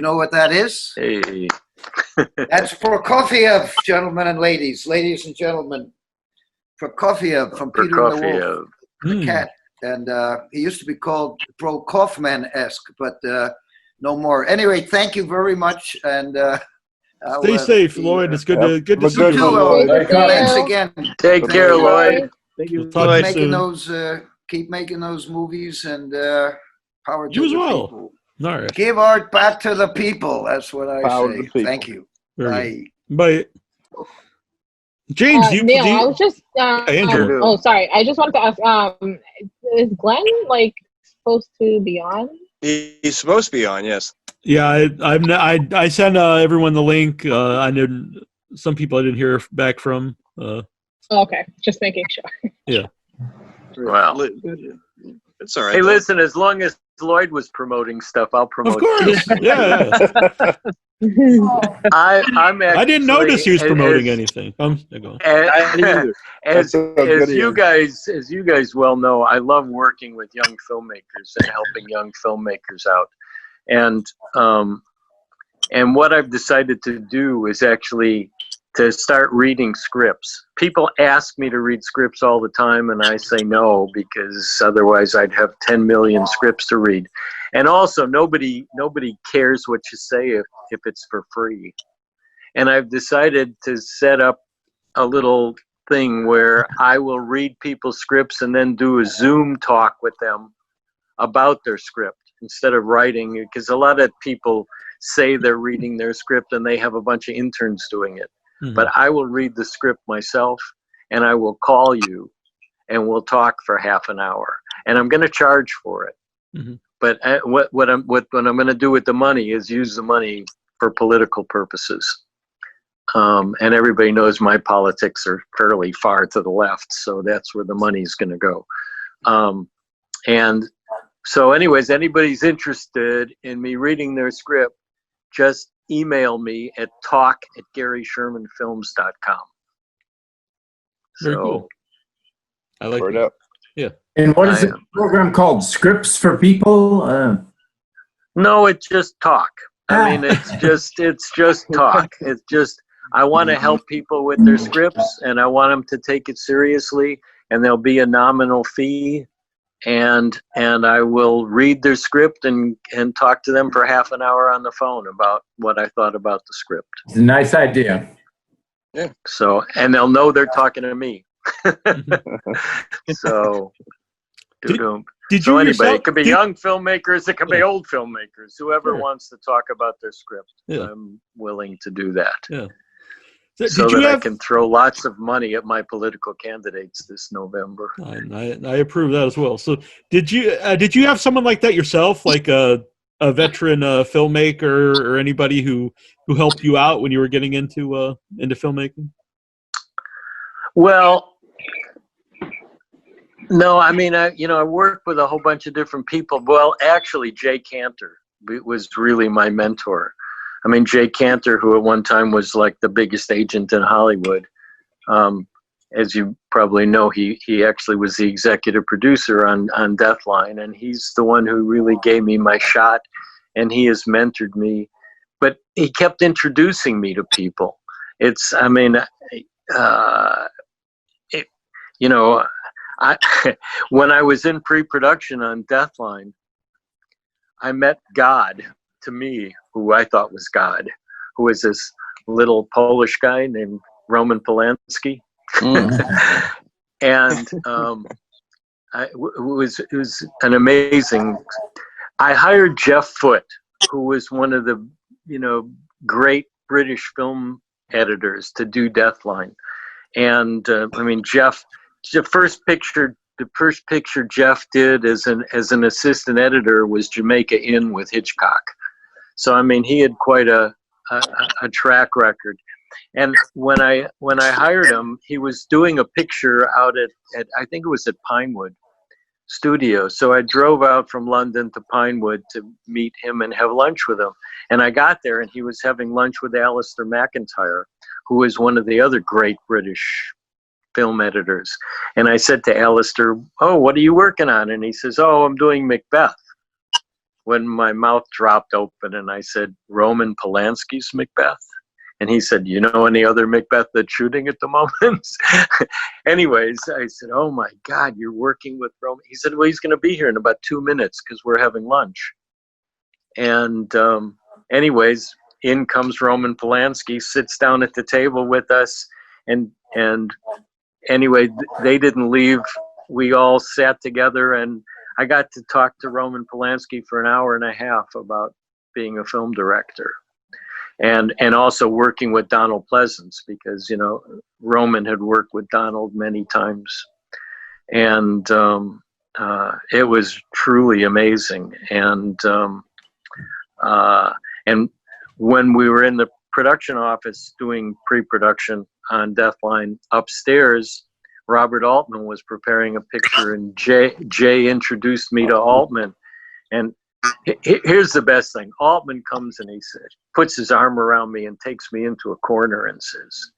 know what that is? Hey. That's Prokofiev, gentlemen and ladies and gentlemen. Prokofiev from Peter and the Wolf, the cat. And he used to be called Kaufman-esque, but no more. Anyway, thank you very much. And stay safe, Lloyd. It's good to see you. Thanks again. Take care, Lloyd. Thank you. Keep making those movies, and power to you as the well. people. All right. Give art back to the people. That's what I say. Thank you. Bye. Bye. James, Neil, I was just Angela. sorry. I just wanted to ask, is Glenn supposed to be on? He's supposed to be on, yes. Yeah, I sent everyone the link. I didn't. Some people I didn't hear back from. Okay, just making sure. Yeah. Wow. It's all right. Hey, listen, as long as Lloyd was promoting stuff, I'll promote. Of course. Yeah. I didn't notice he was promoting anything. As you guys well know, I love working with young filmmakers and helping young filmmakers out. And what I've decided to do is actually to start reading scripts. People ask me to read scripts all the time, and I say no, because otherwise I'd have 10 million scripts to read. And also, nobody cares what you say if it's for free. And I've decided to set up a little thing where I will read people's scripts and then do a Zoom talk with them about their script instead of writing, because a lot of people say they're reading their script and they have a bunch of interns doing it. Mm-hmm. But I will read the script myself, and I will call you, and we'll talk for half an hour. And I'm going to charge for it. Mm-hmm. But what I'm going to do with the money is use the money for political purposes. And everybody knows my politics are fairly far to the left, so that's where the money's going to go. And so, anyways, anybody's interested in me reading their script, just email me at talk@GaryShermanFilms.com. Very cool. I like it. Yeah. And what is the program called? Scripts for People? No, it's just talk. I mean, it's just talk. It's just, I want to help people with their scripts, and I want them to take it seriously, and there'll be a nominal fee. And I will read their script and talk to them for half an hour on the phone about what I thought about the script. It's a nice idea. Yeah. So, and they'll know they're talking to me. So, anybody, it could be young filmmakers, it could be old filmmakers, whoever wants to talk about their script. Yeah. I'm willing to do that. Yeah. So that I can throw lots of money at my political candidates this November. I approve that as well. So did you have someone like that yourself, like a veteran filmmaker or anybody who helped you out when you were getting into filmmaking? Well, no, I mean, I worked with a whole bunch of different people. Well, actually, Jay Cantor was really my mentor. I mean, Jay Cantor, who at one time was like the biggest agent in Hollywood, as you probably know, he actually was the executive producer on Deathline, and he's the one who really gave me my shot, and he has mentored me. But he kept introducing me to people. It's, I mean, when I was in pre-production on Deathline, I met God, to me, who I thought was God, who was this little Polish guy named Roman Polanski. And it was an amazing. I hired Jeff Foote, who was one of the great British film editors, to do Deathline. And I mean, Jeff, the first picture Jeff did as an assistant editor was Jamaica Inn with Hitchcock. So I mean, he had quite a track record. And when I hired him, he was doing a picture out at I think it was at Pinewood Studio. So I drove out from London to Pinewood to meet him and have lunch with him. And I got there, and he was having lunch with Alistair McIntyre, who is one of the other great British film editors. And I said to Alistair, "Oh, what are you working on?" And he says, "Oh, I'm doing Macbeth." when my mouth dropped open and I said, Roman Polanski's Macbeth. And he said, you know any other Macbeth that's shooting at the moment? Anyways, I said, oh my God, you're working with Roman. He said, well, he's going to be here in about 2 minutes because we're having lunch. And anyways, in comes Roman Polanski, sits down at the table with us. And anyway, they didn't leave. We all sat together, and I got to talk to Roman Polanski for an hour and a half about being a film director. And also working with Donald Pleasance, because, you know, Roman had worked with Donald many times. And it was truly amazing. And when we were in the production office doing pre-production on Deathline upstairs, Robert Altman was preparing a picture, and Jay introduced me to Altman. And here's the best thing. Altman comes and he says, puts his arm around me and takes me into a corner and says,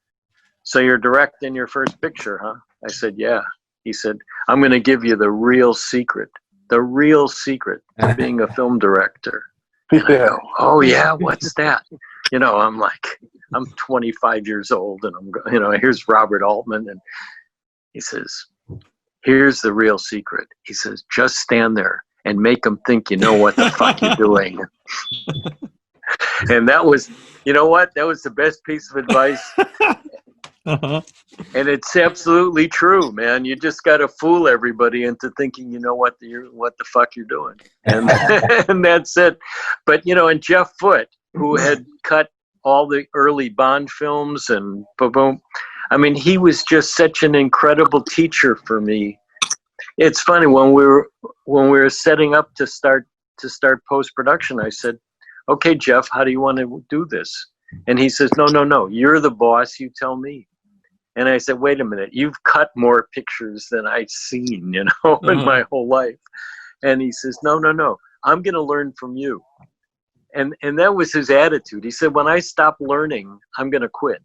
so you're directing your first picture, huh? I said, yeah. He said, I'm going to give you the real secret to being a film director. And I go, oh yeah, what's that? You know, I'm like, I'm 25 years old, and I'm, you know, here's Robert Altman, and he says, here's the real secret. He says, just stand there and make them think you know what the fuck you're doing. And that was, you know what? That was the best piece of advice. Uh-huh. And it's absolutely true, man. You just got to fool everybody into thinking you know what the fuck you're doing. And, and that's it. But, you know, and Jeff Foote, who had cut all the early Bond films and boom, I mean, he was just such an incredible teacher for me. It's funny, when we were setting up to start post-production, I said, okay, Jeff, how do you want to do this? And he says, no, you're the boss, you tell me. And I said, wait a minute, you've cut more pictures than I've seen, you know, in my whole life. And he says, no, I'm going to learn from you. And that was his attitude. He said, when I stop learning, I'm going to quit.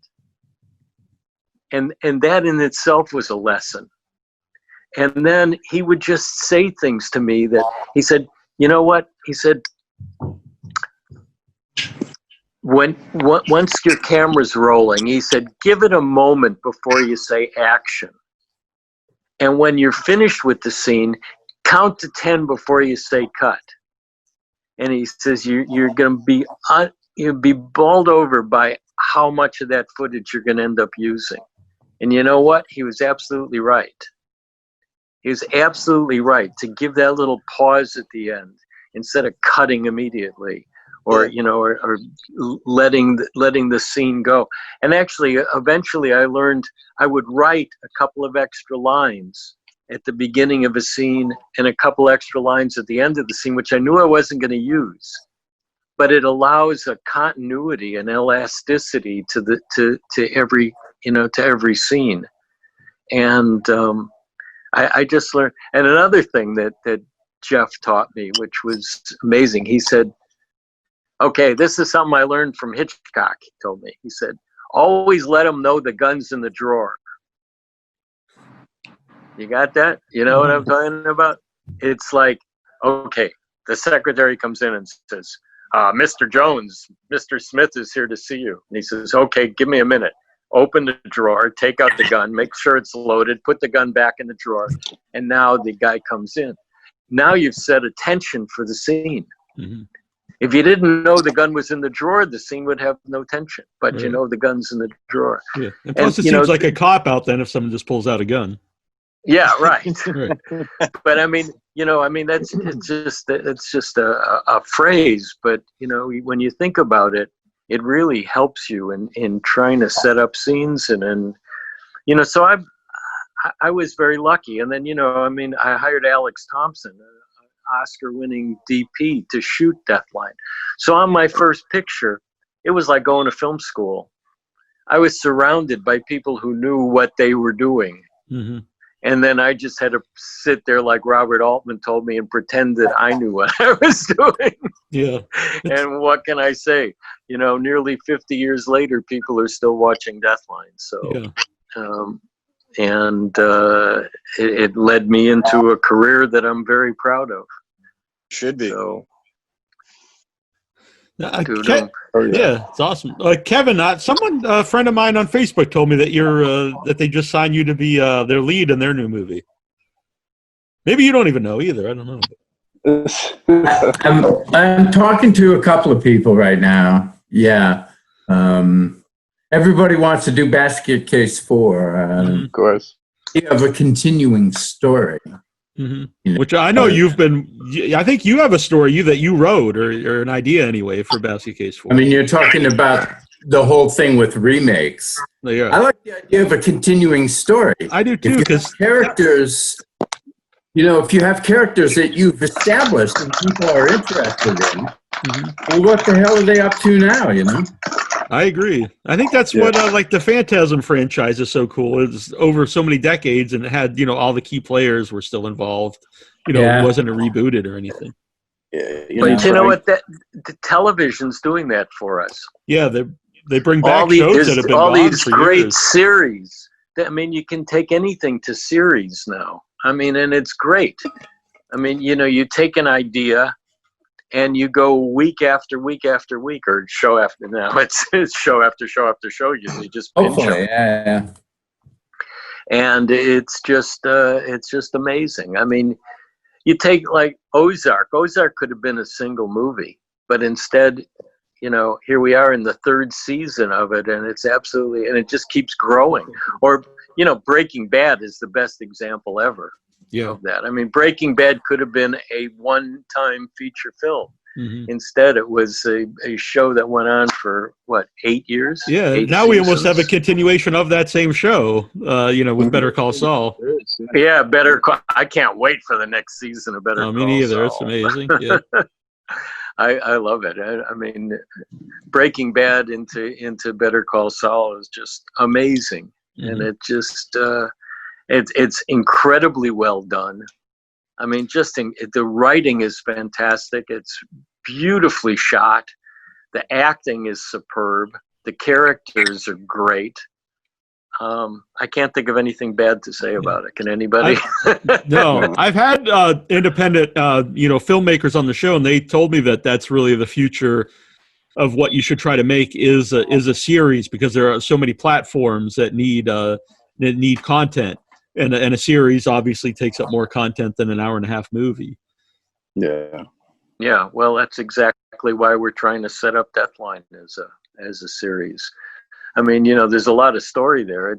And that in itself was a lesson. And then he would just say things to me that he said, you know what? He said, once your camera's rolling, he said, give it a moment before you say action. And when you're finished with the scene, count to 10 before you say cut. And he says, you're going to you'll be bowled over by how much of that footage you're going to end up using. And you know what? He was absolutely right. He was absolutely right to give that little pause at the end instead of cutting immediately, or you know, or letting the scene go. And actually, eventually, I learned I would write a couple of extra lines at the beginning of a scene and a couple extra lines at the end of the scene, which I knew I wasn't going to use, but it allows a continuity and elasticity to every scene. And I just learned. And another thing that Jeff taught me, which was amazing, he said, okay, this is something I learned from Hitchcock, he told me. He said, always let them know the gun's in the drawer. You got that? You know what I'm talking about? It's like, okay, the secretary comes in and says, Mr. Jones, Mr. Smith is here to see you. And he says, okay, give me a minute. Open the drawer, take out the gun, make sure it's loaded, put the gun back in the drawer, and now the guy comes in. Now you've set a tension for the scene. Mm-hmm. If you didn't know the gun was in the drawer, the scene would have no tension. But you know the gun's in the drawer. Yeah. And plus, it seems like a cop-out then if someone just pulls out a gun. Yeah, right. Right. But I mean, that's it's just a phrase. But when you think about it, it really helps you in trying to set up scenes, and so I was very lucky. And then I hired Alex Thompson, an Oscar-winning DP, to shoot Deathline. So on my first picture, it was like going to film school. I was surrounded by people who knew what they were doing. Mm-hmm. And then I just had to sit there like Robert Altman told me and pretend that I knew what I was doing. Yeah. And what can I say? Nearly 50 years later, people are still watching Deathline. So, yeah. It led me into a career that I'm very proud of. Should be. So, Yeah, it's awesome. Kevin, a friend of mine on Facebook told me that that they just signed you to be their lead in their new movie. Maybe you don't even know either. I don't know. I'm talking to a couple of people right now. Yeah. Everybody wants to do Basket Case 4. Of course. You have a continuing story. Mm-hmm. Which I know I think you have a story that you wrote or an idea anyway for Basket Case 4. I mean, you're talking about the whole thing with remakes. Yeah. I like the idea of a continuing story. I do too, because characters, if you have characters that you've established and people are interested in, well, what the hell are they up to now, I agree. I think that's what like the Phantasm franchise is so cool. It's over so many decades, and it had all the key players were still involved. It wasn't rebooted or anything. But you know what? The television's doing that for us. Yeah, they bring back shows that have been all gone these for great years. series. I mean, you can take anything to series now. I mean, and it's great. I mean, you take an idea and you go week after week after week, or show after now. It's show after show after show. You just binge them. Yeah. And it's just amazing. I mean, you take like Ozark. Ozark could have been a single movie, but instead, here we are in the third season of it, and it's absolutely, and it just keeps growing. Or, Breaking Bad is the best example ever. Of that. I mean, Breaking Bad could have been a one-time feature film. Instead, it was a show that went on for 8 years? Yeah, 8 now seasons. we almost have a continuation of that same show, with Better Call Saul. Yeah, I can't wait for the next season of Better Call Saul. Me neither. It's amazing. Yeah. I love it. I mean, Breaking Bad into Better Call Saul is just amazing, and it just it's incredibly well done. I mean, the writing is fantastic. It's beautifully shot. The acting is superb. The characters are great. I can't think of anything bad to say about it. Can anybody? No, I've had independent, filmmakers on the show, and they told me that that's really the future of what you should try to make is a series, because there are so many platforms that need content, and a series obviously takes up more content than an hour-and-a-half movie. Yeah. Well, that's exactly why we're trying to set up Deathline as a series. I mean, there's a lot of story there.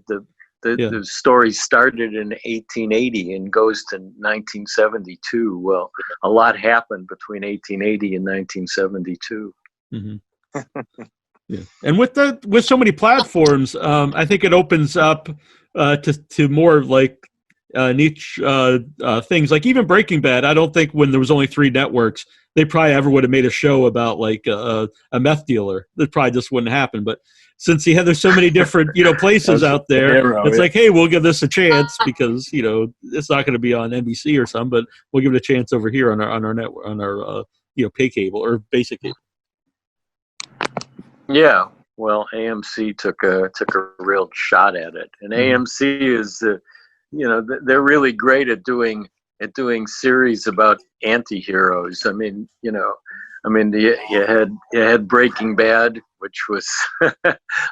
The story started in 1880 and goes to 1972. Well, a lot happened between 1880 and 1972. Yeah, and with so many platforms, I think it opens up to more like niche things. Like even Breaking Bad, I don't think when there was only 3 networks, they probably ever would have made a show about like a meth dealer. That probably just wouldn't happen. But since there's so many different places out there, it's like, hey, we'll give this a chance, because it's not going to be on NBC or something, but we'll give it a chance over here on our network, on our pay cable or basic cable. Yeah, well, AMC took a real shot at it, and AMC is they're really great at doing series about anti-heroes. I mean, you had Breaking Bad, which was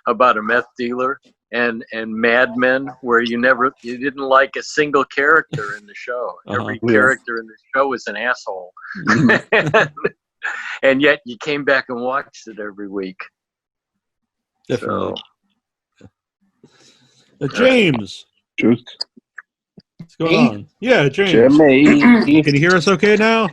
about a meth dealer, and Mad Men, where you didn't like a single character in the show. Every character in the show was an asshole, and yet you came back and watched it every week. Definitely. James. What's going on? Yeah, James. Can you hear us okay now?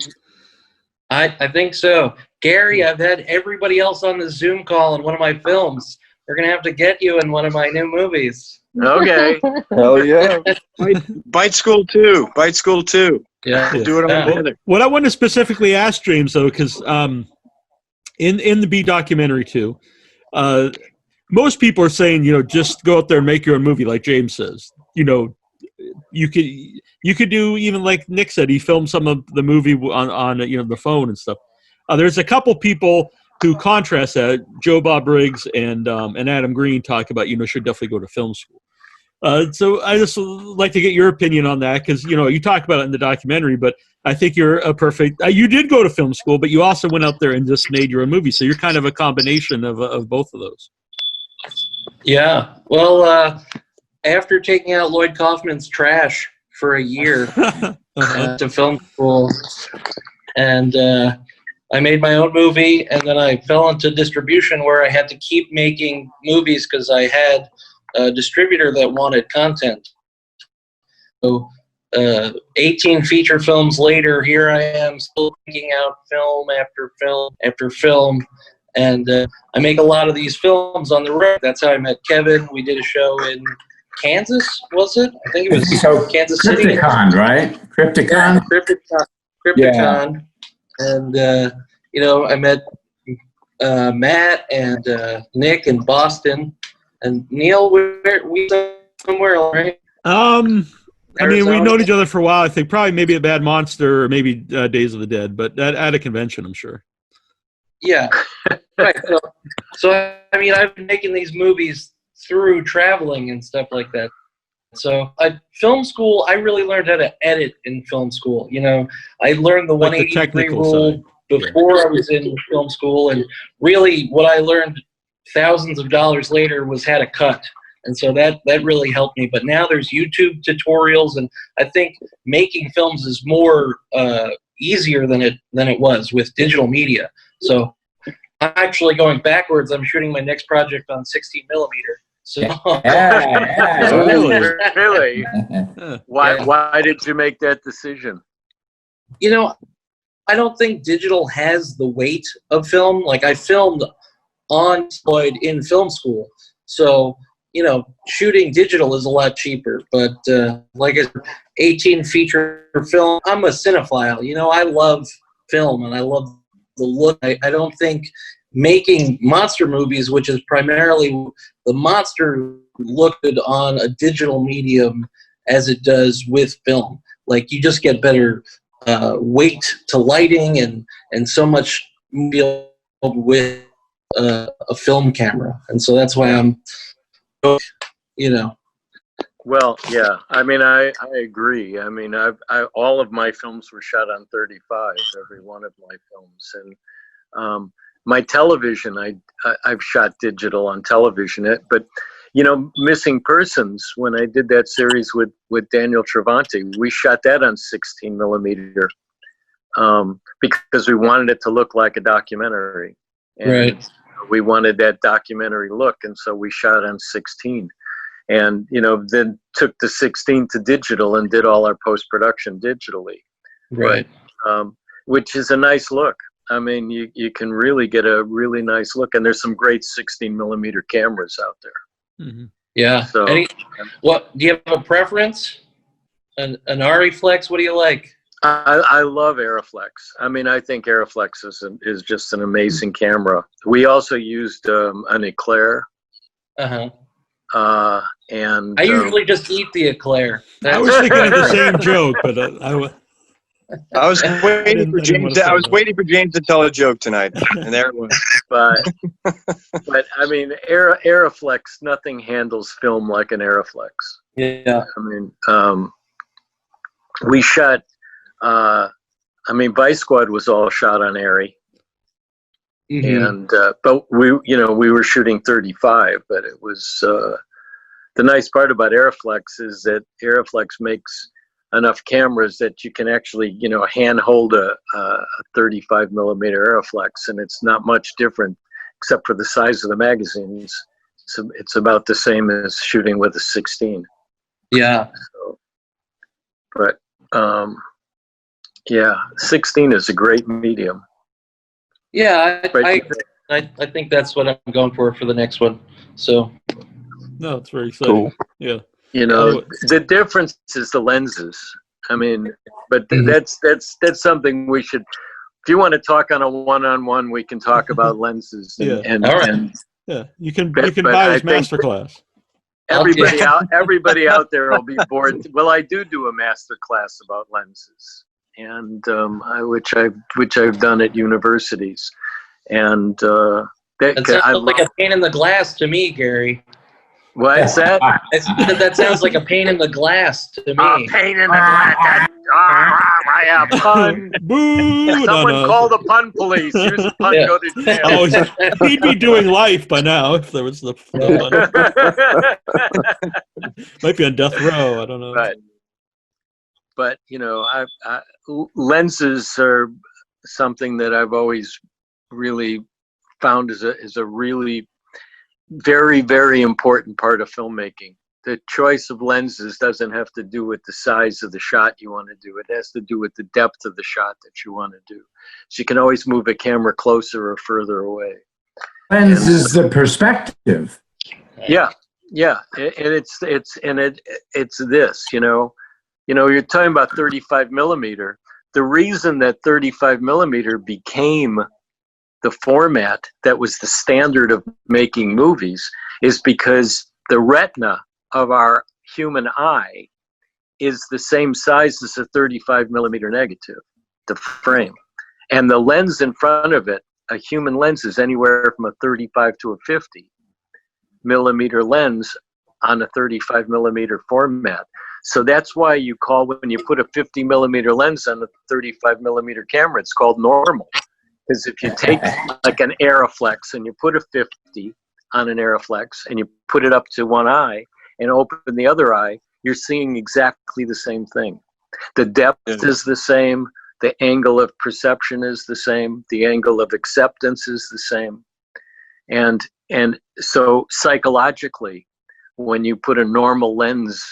I think so. Gary, I've had everybody else on the Zoom call in one of my films. They're going to have to get you in one of my new movies. Okay. Hell yeah. Bite School 2. Bite School 2. Yeah. We'll do it all together. What I want to specifically ask James, though, because in the B documentary, too, most people are saying, just go out there and make your own movie, like James says. You could do, even like Nick said, he filmed some of the movie on the phone and stuff. There's a couple people who contrast that. Joe Bob Briggs and Adam Green talk about should definitely go to film school. So I just like to get your opinion on that, because you talk about it in the documentary, but I think you're a perfect. You did go to film school, but you also went up there and just made your own movie. So you're kind of a combination of both of those. Yeah. Well, after taking out Lloyd Kaufman's trash for a year to film school, and I made my own movie, and then I fell into distribution where I had to keep making movies because I had a distributor that wanted content. So 18 feature films later, here I am still picking out film after film after film. And I make a lot of these films on the road. That's how I met Kevin. We did a show in Kansas, was it? I think it was Kansas City. Crypticon, right? Crypticon? Yeah, Crypticon. And, I met Matt and Nick in Boston. And Neil, we somewhere, right? I mean, we've known each other for a while. I think probably maybe at Bad Monster or maybe Days of the Dead, but at a convention, I'm sure. Yeah, right. So, I mean, I've been making these movies through traveling and stuff like that. So, film school, I really learned how to edit in film school. I learned the 180-degree rule before I was in film school, and really what I learned thousands of dollars later was how to cut. And so that really helped me. But now there's YouTube tutorials, and I think making films is more easier than it was with digital media. So I'm actually going backwards. I'm shooting my next project on 16 millimeter. So Really? Why did you make that decision? I don't think digital has the weight of film. Like, I filmed on Lloyd in film school, so shooting digital is a lot cheaper. But like a 18 feature film, I'm a cinephile. I love film and I love the look. I don't think making monster movies, which is primarily the monster, look good on a digital medium as it does with film. Like, you just get better weight to lighting and so much with a film camera. And so that's why I'm, Well, yeah. I mean, I agree. I mean, all of my films were shot on 35. Every one of my films, and my television, I've shot digital on television. But Missing Persons, when I did that series with Daniel Trivanti, we shot that on 16 millimeter because we wanted it to look like a documentary. And right. We wanted that documentary look, and so we shot on 16. And, then took the 16 to digital and did all our post-production digitally. Right. But, which is a nice look. I mean, you can really get a really nice look. And there's some great 16 millimeter cameras out there. Mm-hmm. Yeah. So, do you have a preference? An Ariflex? What do you like? I love Ariflex. I mean, I think Ariflex is just an amazing camera. We also used an Eclair. And I usually just eat the Eclair. I was thinking of the same joke, but I was waiting for James. I was waiting for James to tell a joke tonight, and there it was. But I mean, Ariflex. Nothing handles film like an Ariflex. Yeah. I mean, we shot. Vice Squad was all shot on Arri. Mm-hmm. And but we were shooting 35, but it was the nice part about Ariflex is that Ariflex makes enough cameras that you can actually hand hold a 35 millimeter Ariflex, and it's not much different except for the size of the magazines. So it's about the same as shooting with a 16. Yeah. So, but yeah, 16 is a great medium. Yeah, I think that's what I'm going for the next one. So, no, it's very exciting. Cool. Yeah, the difference is the lenses. I mean, but that's something we should. If you want to talk on a one-on-one, we can talk about lenses. And yeah, you can buy his masterclass. Everybody out there will be bored. Well, I do a master class about lenses, and which I've done at universities, and that sounds like a pain in the glass to me, Gary. What's that? That sounds like a pain in the glass to me. Pain in the glass. yeah, pun. Boo! Someone call the pun police. Use the pun, go to jail. Oh, he'd be doing life by now if there was the pun. Might be on death row. I don't know. But you know, lenses are something that I've always really found is a really very, very important part of filmmaking. The choice of lenses doesn't have to do with the size of the shot you want to do. It has to do with the depth of the shot that you want to do. So you can always move a camera closer or further away. Lens is the perspective. Yeah, and it's this, you know, you're talking about 35 millimeter. The reason that 35 millimeter became the format that was the standard of making movies is because the retina of our human eye is the same size as a 35 millimeter negative, the frame. And the lens in front of it, a human lens, is anywhere from a 35 to a 50 millimeter lens on a 35 millimeter format. So that's why you call, when you put a 50 millimeter lens on a 35 millimeter camera, it's called normal. Because if you take like an Aeroflex and you put a 50 on an Aeroflex and you put it up to one eye and open the other eye, you're seeing exactly the same thing. The depth is the same. The angle of perception is the same. The angle of acceptance is the same. And so psychologically, when you put a normal lens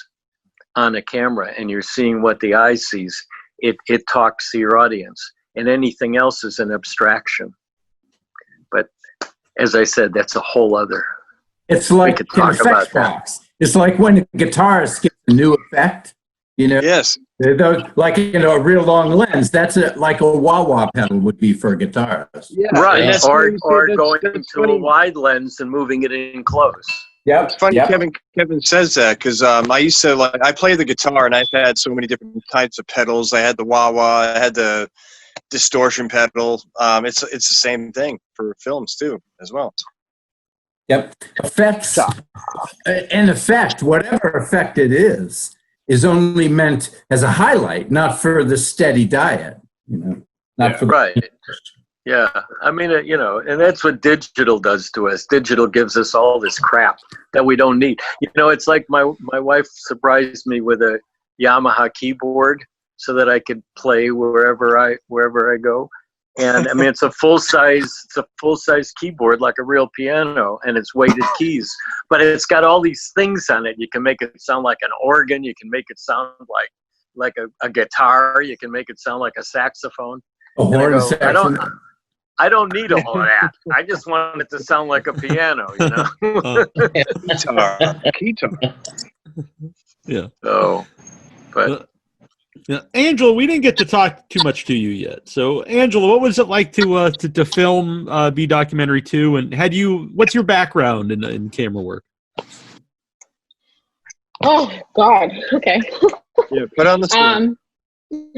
on a camera and you're seeing what the eye sees, it talks to your audience. And anything else is an abstraction. But as I said, that's a whole other. It's like an effects box. It's like when a guitarist gets a new effect, you know. Yes. Like, you know, a real long lens. That's like a wah-wah pedal would be for a guitarist. Yeah, right. Or going to a wide lens and moving it in close. Yep. It's funny Kevin says that because I used to I play the guitar and I've had so many different types of pedals. I had the wah-wah, I had the distortion pedal. It's the same thing for films too as well. Yep. Effects, an effect, whatever effect it is only meant as a highlight, not for the steady diet, you know, not for the right. Yeah, I mean, you know, and that's what digital does to us. Digital gives us all this crap that we don't need. You know, it's like my wife surprised me with a Yamaha keyboard so that I could play wherever I go. And I mean, it's a full size keyboard like a real piano, and it's weighted keys. But it's got all these things on it. You can make it sound like an organ. You can make it sound like a guitar. You can make it sound like a saxophone. I don't need all of that. I just want it to sound like a piano, you know. Guitar. Yeah. So, but. Yeah, Angela, we didn't get to talk too much to you yet. So, Angela, what was it like to film B Documentary 2? And what's your background in camera work? Oh God. Okay. Yeah, put on the spot.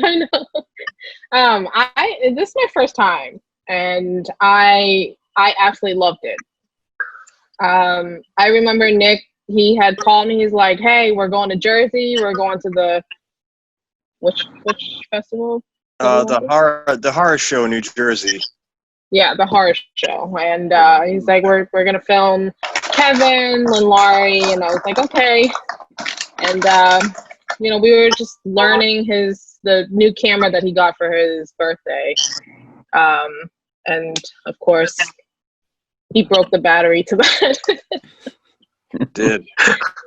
I know. This is my first time, and I absolutely loved it. I remember Nick. He had called me. He's like, "Hey, we're going to Jersey. We're going to the which festival? The horror show in New Jersey." Yeah, the horror show. And he's like, we're gonna film Kevin and Laurie, and I was like, okay. And you know, we were just learning the new camera that he got for his birthday. And of course he broke the battery to that. It did.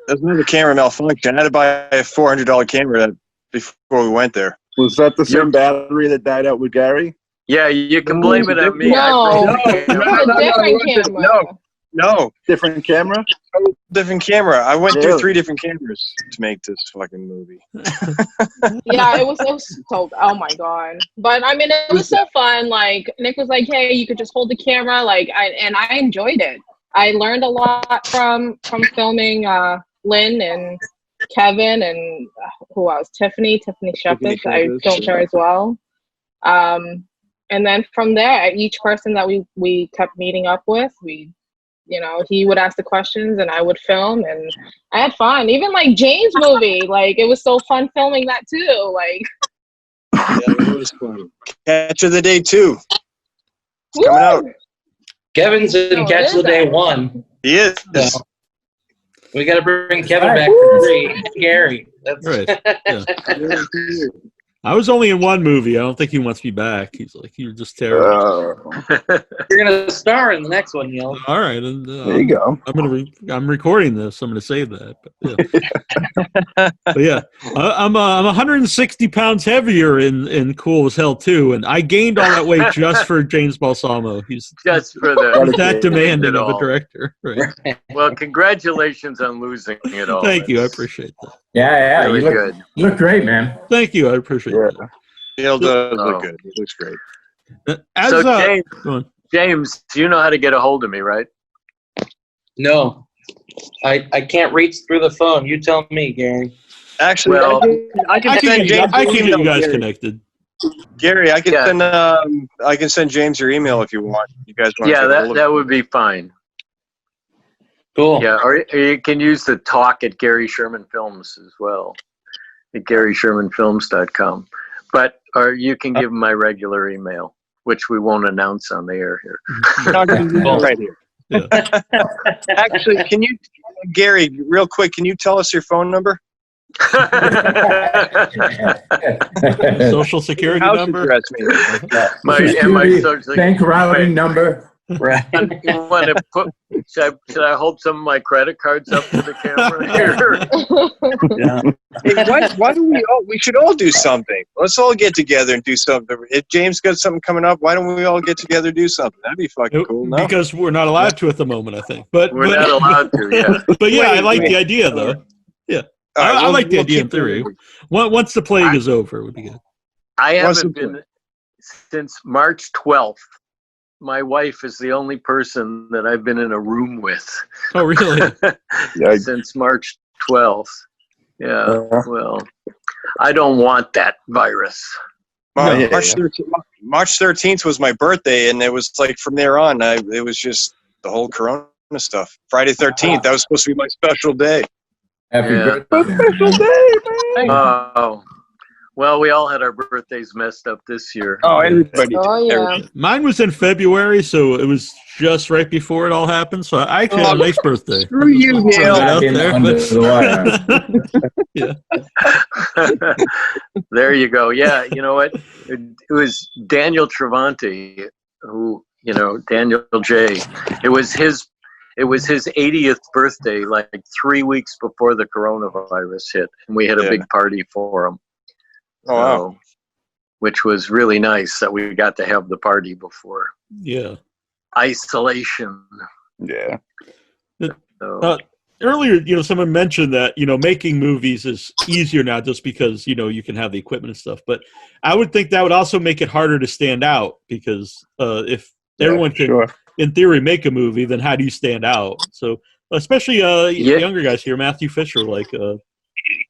There's another camera malfunction. I had to buy a $400 camera before we went there. Was that the same battery that died out with Gary? Yeah, you can blame it on me. No, different camera. No. Different camera? Different camera. I went through 3 different cameras to make this fucking movie. Yeah, it was so, oh my God. But I mean, it was so fun. Like, Nick was like, hey, you could just hold the camera. Like, and I enjoyed it. I learned a lot from filming Lynn and Kevin and who else? Tiffany Shepard. I filmed her as well. And then from there, each person that we kept meeting up with, you know, he would ask the questions and I would film, and I had fun. Even like Jane's movie, like it was so fun filming that too. Like, it was fun. Catch of the Day 2. It's coming out. Kevin's in Catch of the Day 1. He is. So we got to bring Kevin back for 3. Gary. That's Right. Yeah. I was only in one movie. I don't think he wants me back. He's like, you're just terrible. You're gonna star in the next one, Neil. All right, and There you go. I'm recording this. So I'm gonna save that. But yeah, I'm 160 pounds heavier in Cool as Hell 2, and I gained all that weight just for James Balsamo. He's Just for that demanding of a director. Right. Well, congratulations on losing it all. Thank you. I appreciate that. Yeah, Really good. You look great, man. Thank you. I appreciate that. Neil does look good. He looks great. James, you know how to get a hold of me, right? No, I can't reach through the phone. You tell me, Gary. Actually, Well, I can send James. I can get you guys Gary. connected. Gary, I can send James your email if you want. You guys want? Yeah, that would be fine. Cool. Yeah, or you can use the talk at Gary Sherman Films as well, at GaryShermanFilms.com. Or you can give him my regular email, which we won't announce on the air here. Right here. Yeah. Actually, Gary, real quick, can you tell us your phone number? Social security number. my social bank routing number. Right. You want to put? Should I hold some of my credit cards up to the camera here? Hey, why do we should all do something. Let's all get together and do something. If James got something coming up, why don't we all get together and do something? That'd be fucking cool. No? Because we're not allowed to at the moment, I think. But We're not allowed to. Yeah. But yeah, I like the idea though. Yeah, I like the idea in theory. Once the plague is over, it would be good. I haven't been since March 12th. My wife is the only person that I've been in a room with. Oh, really? Since March 12th. Yeah, well, I don't want that virus. March 13th was my birthday, and it was like from there on, it was just the whole Corona stuff. Friday 13th, that was supposed to be my special day. Happy birthday. Special day, man. Oh. Well, we all had our birthdays messed up this year. Oh, everybody. Oh, yeah. Mine was in February, so it was just right before it all happened. So I actually had a nice birthday. Screw you, Neil. Yeah. There you go. Yeah, you know what? It was Daniel Trivanti, who, Daniel J. It was his 80th birthday, like 3 weeks before the coronavirus hit, and we had a big party for him. Oh, wow. Which was really nice that we got to have the party before. Yeah. Isolation. Yeah. Earlier, someone mentioned that, making movies is easier now just because, you can have the equipment and stuff. But I would think that would also make it harder to stand out because if everyone can, in theory, make a movie, then how do you stand out? So especially younger guys here, Mathew Fisher,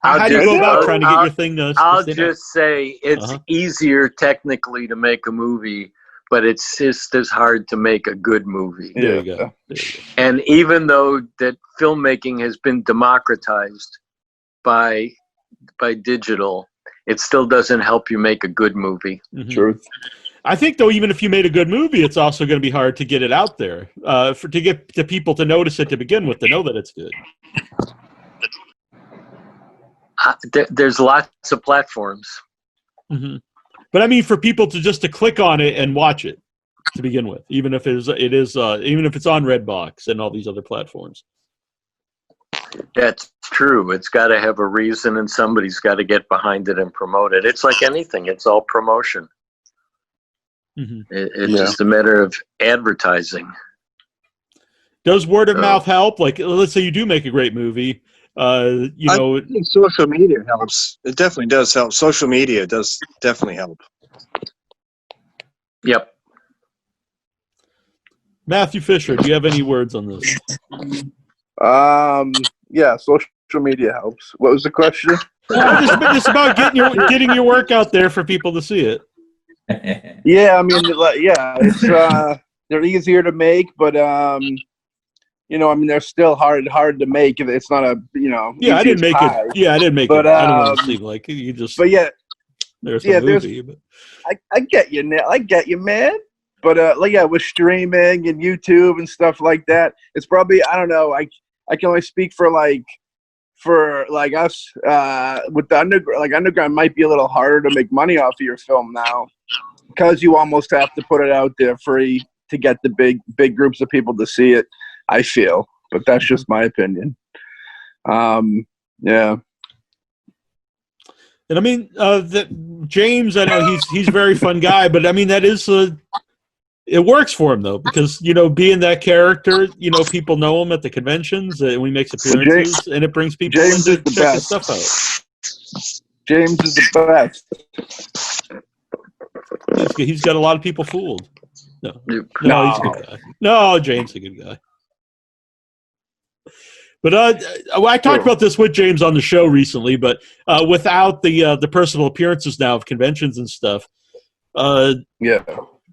how do you go about trying to get your thing I'll just say it's easier technically to make a movie, but it's just as hard to make a good movie. There you go. And even though that filmmaking has been democratized by digital, it still doesn't help you make a good movie. Mm-hmm. Truth. I think, though, even if you made a good movie, it's also going to be hard to get it out there, to get the people to notice it to begin with, to know that it's good. There's lots of platforms. Mm-hmm. But I mean, for people to click on it and watch it to begin with, even if even if it's on Redbox and all these other platforms. That's true. It's got to have a reason, and somebody's got to get behind it and promote it. It's like anything; it's all promotion. Mm-hmm. It's just a matter of advertising. Does word of mouth help? Like, let's say you do make a great movie. I think social media helps. It definitely does help. Social media does definitely help. Yep. Mathew Fisher, do you have any words on this? Yeah, social media helps. What was the question? Just about getting your work out there for people to see it. Yeah, I mean, it's they're easier to make, but they're still hard to make. It's not a, Yeah, I didn't make it. Yeah, I didn't make it. I don't want to seem like you just. But yeah, there's a movie. But I get you, I get you, man. But like, yeah, with streaming and YouTube and stuff like that, it's probably, I don't know. I can only speak for us with the underground might be a little harder to make money off of your film now, because you almost have to put it out there free to get the big groups of people to see it, I feel. But that's just my opinion. Yeah. And I mean, James, I know he's a very fun guy, but I mean, that is it works for him though, because being that character, people know him at the conventions and he makes appearances, and it brings people in to check his stuff out. James is the best. He's got a lot of people fooled. No, he's a good guy. No, James is a good guy. But I talked about this with James on the show recently, but without the personal appearances now of conventions and stuff,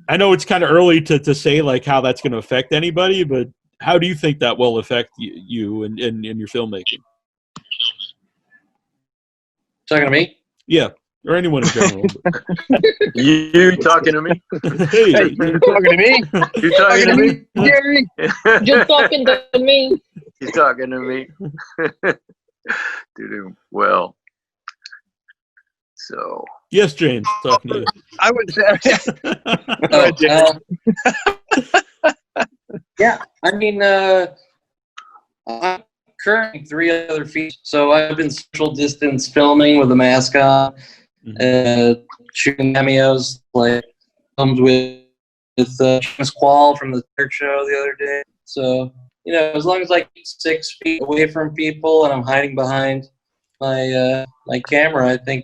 I know it's kind of early to say like how that's going to affect anybody, but how do you think that will affect you and your filmmaking? Talking to me? Yeah, or anyone in general. You talking to me? Hey, you talking to me? You talking to me? Gary? You're talking to me. He's talking to me. Well, so. Yes, James, talking to you. I would say. Yeah, I mean, I'm currently 3 other features, so I've been social distance filming with a mask on, shooting cameos, like filmed with James Quall from the Third Show the other day. So, as long as I keep 6 feet away from people and I'm hiding behind my camera, I think.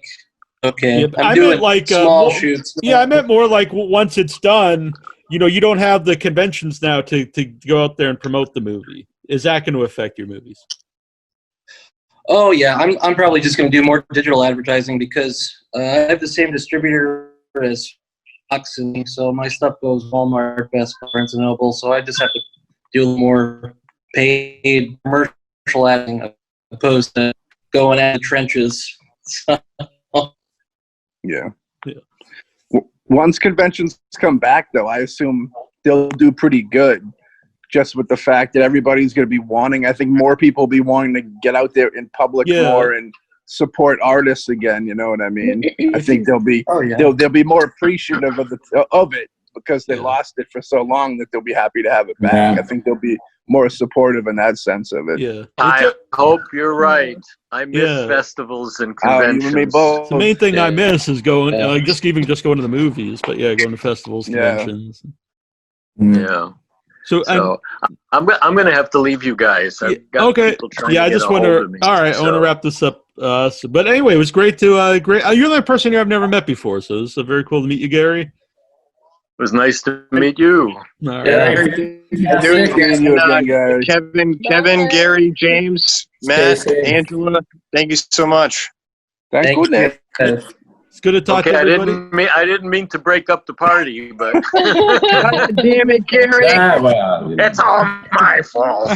Okay, yeah, I'm doing like small shoots. Yeah, I meant more like once it's done, you don't have the conventions now to go out there and promote the movie. Is that going to affect your movies? Oh yeah, I'm probably just going to do more digital advertising because I have the same distributor as Fox, and so my stuff goes Walmart, Best Buy, Barnes and Noble. So I just have to do a little more paid commercial advertising opposed to going at the trenches. Yeah. Once conventions come back, though, I assume they'll do pretty good, just with the fact that everybody's going to be wanting. I think more people will be wanting to get out there in public more and support artists again. You know what I mean? I think they'll be they'll be more appreciative of it because they lost it for so long that they'll be happy to have it back. Yeah. I think they'll be more supportive in that sense of it. Yeah. I hope you're right. I miss festivals and conventions. The main thing I miss is going, just going to the movies, but going to festivals, conventions. Yeah. So I'm going to have to leave you guys. I've got people trying to I get just a want hold of me. to. All right, I want to wrap this up. But anyway, it was great to you're the person I've never met before, so it's very cool to meet you, Gary. It was nice to meet you. All right. Kevin, Gary, James, Matt, Angela, thank you so much. Thank goodness. It's good to talk to everybody. I didn't mean to break up the party, but God damn it, Gary! It's all my fault.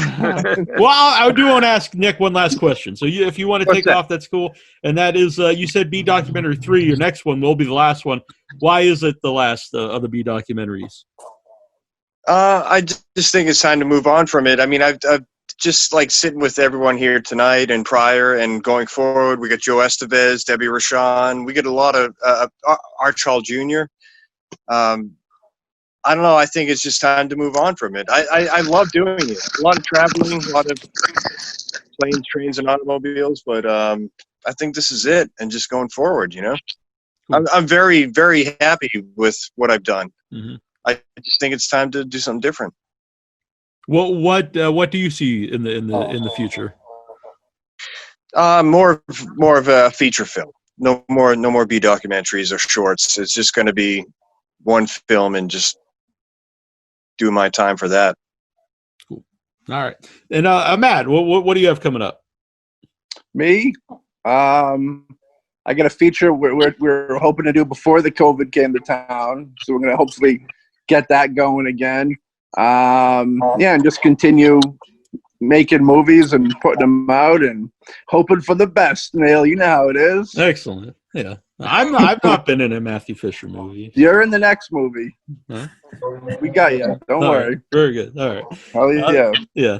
Well, I do want to ask Nick one last question. So, if you want to take off, that's cool. And that is, you said B documentary 3. Your next one will be the last one. Why is it the last of the B documentaries? I just think it's time to move on from it. I mean, I've just like sitting with everyone here tonight and prior and going forward. We got Joe Estevez, Debbie Rashawn. We get a lot of Archall Jr. I don't know. I think it's just time to move on from it. I love doing it. A lot of traveling, a lot of planes, trains, and automobiles. But I think this is it, and just going forward. I'm very, very happy with what I've done. Mm-hmm. I just think it's time to do something different. Well, what do you see in the future? More of a feature film. No more B documentaries or shorts. It's just going to be one film and just do my time for that. Cool. All right. And Matt, what do you have coming up? Me? I got a feature we're hoping to do before the COVID came to town, so we're going to hopefully get that going again. And just continue making movies and putting them out and hoping for the best, Neil. You know how it is. Excellent. Yeah. I've not been in a Mathew Fisher movie. You're in the next movie. Huh? We got you. Don't worry. Right. Very good. All right. Oh yeah. Yeah.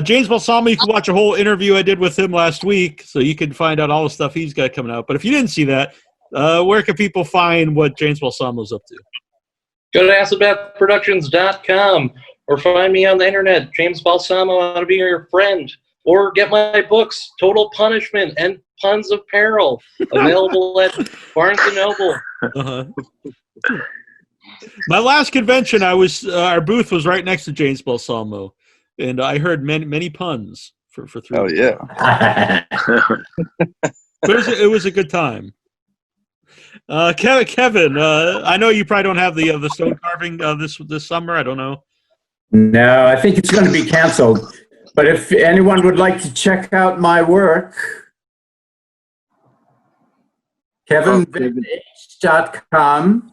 James Balsamo, you can watch a whole interview I did with him last week, so you can find out all the stuff he's got coming out. But if you didn't see that, where can people find what James Balsamo's up to? Go to acid-bathproductions.com or find me on the internet, James Balsamo, how to be your friend. Or get my books, Total Punishment and Puns of Peril, available at Barnes & Noble. Uh-huh. My last convention, our booth was right next to James Balsamo, and I heard many puns for 3 Oh weeks. yeah. But it was a good time. Kevin, I know you probably don't have the stone carving this summer. I don't know. No, I think it's going to be canceled. But if anyone would like to check out my work, kevinvintage.com.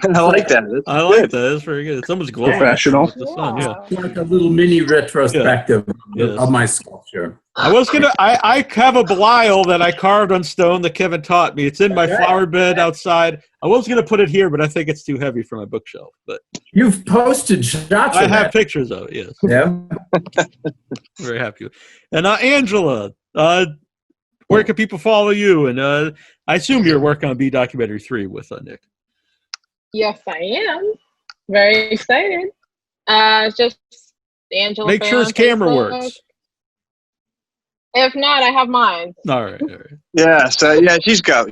I like that. I like that. That's very good. It's almost glowing. Professional. The sun, yeah. It's like a little mini retrospective of my sculpture. I have a Belial that I carved on stone that Kevin taught me. It's in my flower bed outside. I was going to put it here, but I think it's too heavy for my bookshelf. But you've posted shots. I have pictures of it. Yes. Yeah. Very happy. And Angela, where can people follow you? And I assume you're working on B Documentary 3 with Nick. Yes, I am. Very excited. Just Angela. Make sure his camera works. If not, I have mine. All right. Yeah. So yeah, she's got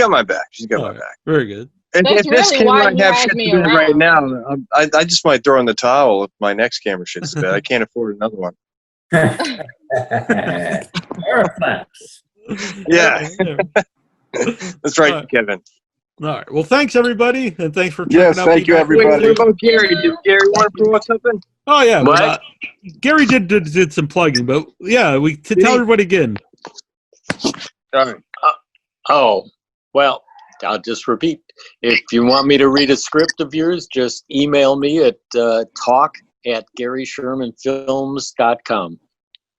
my back. She's got my back. Very good. And That's if this really camera why you have had shit to me do around. right now, I just might throw in the towel if my next camera shits the bed. I can't afford another one. Yeah. That's right, Kevin. All right. Well, thanks everybody, and thanks for checking out. Yes, thank you, everybody. What about Gary? Did Gary want to promote something? Oh yeah, What? Gary did some plugging, but yeah, tell everybody again. All right. Oh, well, I'll just repeat. If you want me to read a script of yours, just email me at talk@GaryShermanFilms.com.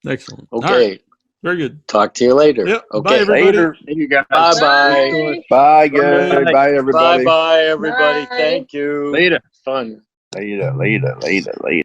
Excellent. Okay. Right. Very good. Talk to you later. Yep. Okay. Bye, everybody. Later. Thank you guys. Bye-bye. Bye, good. Bye, everybody. Bye-bye, everybody. Bye. Thank you. Later. Fun. Later.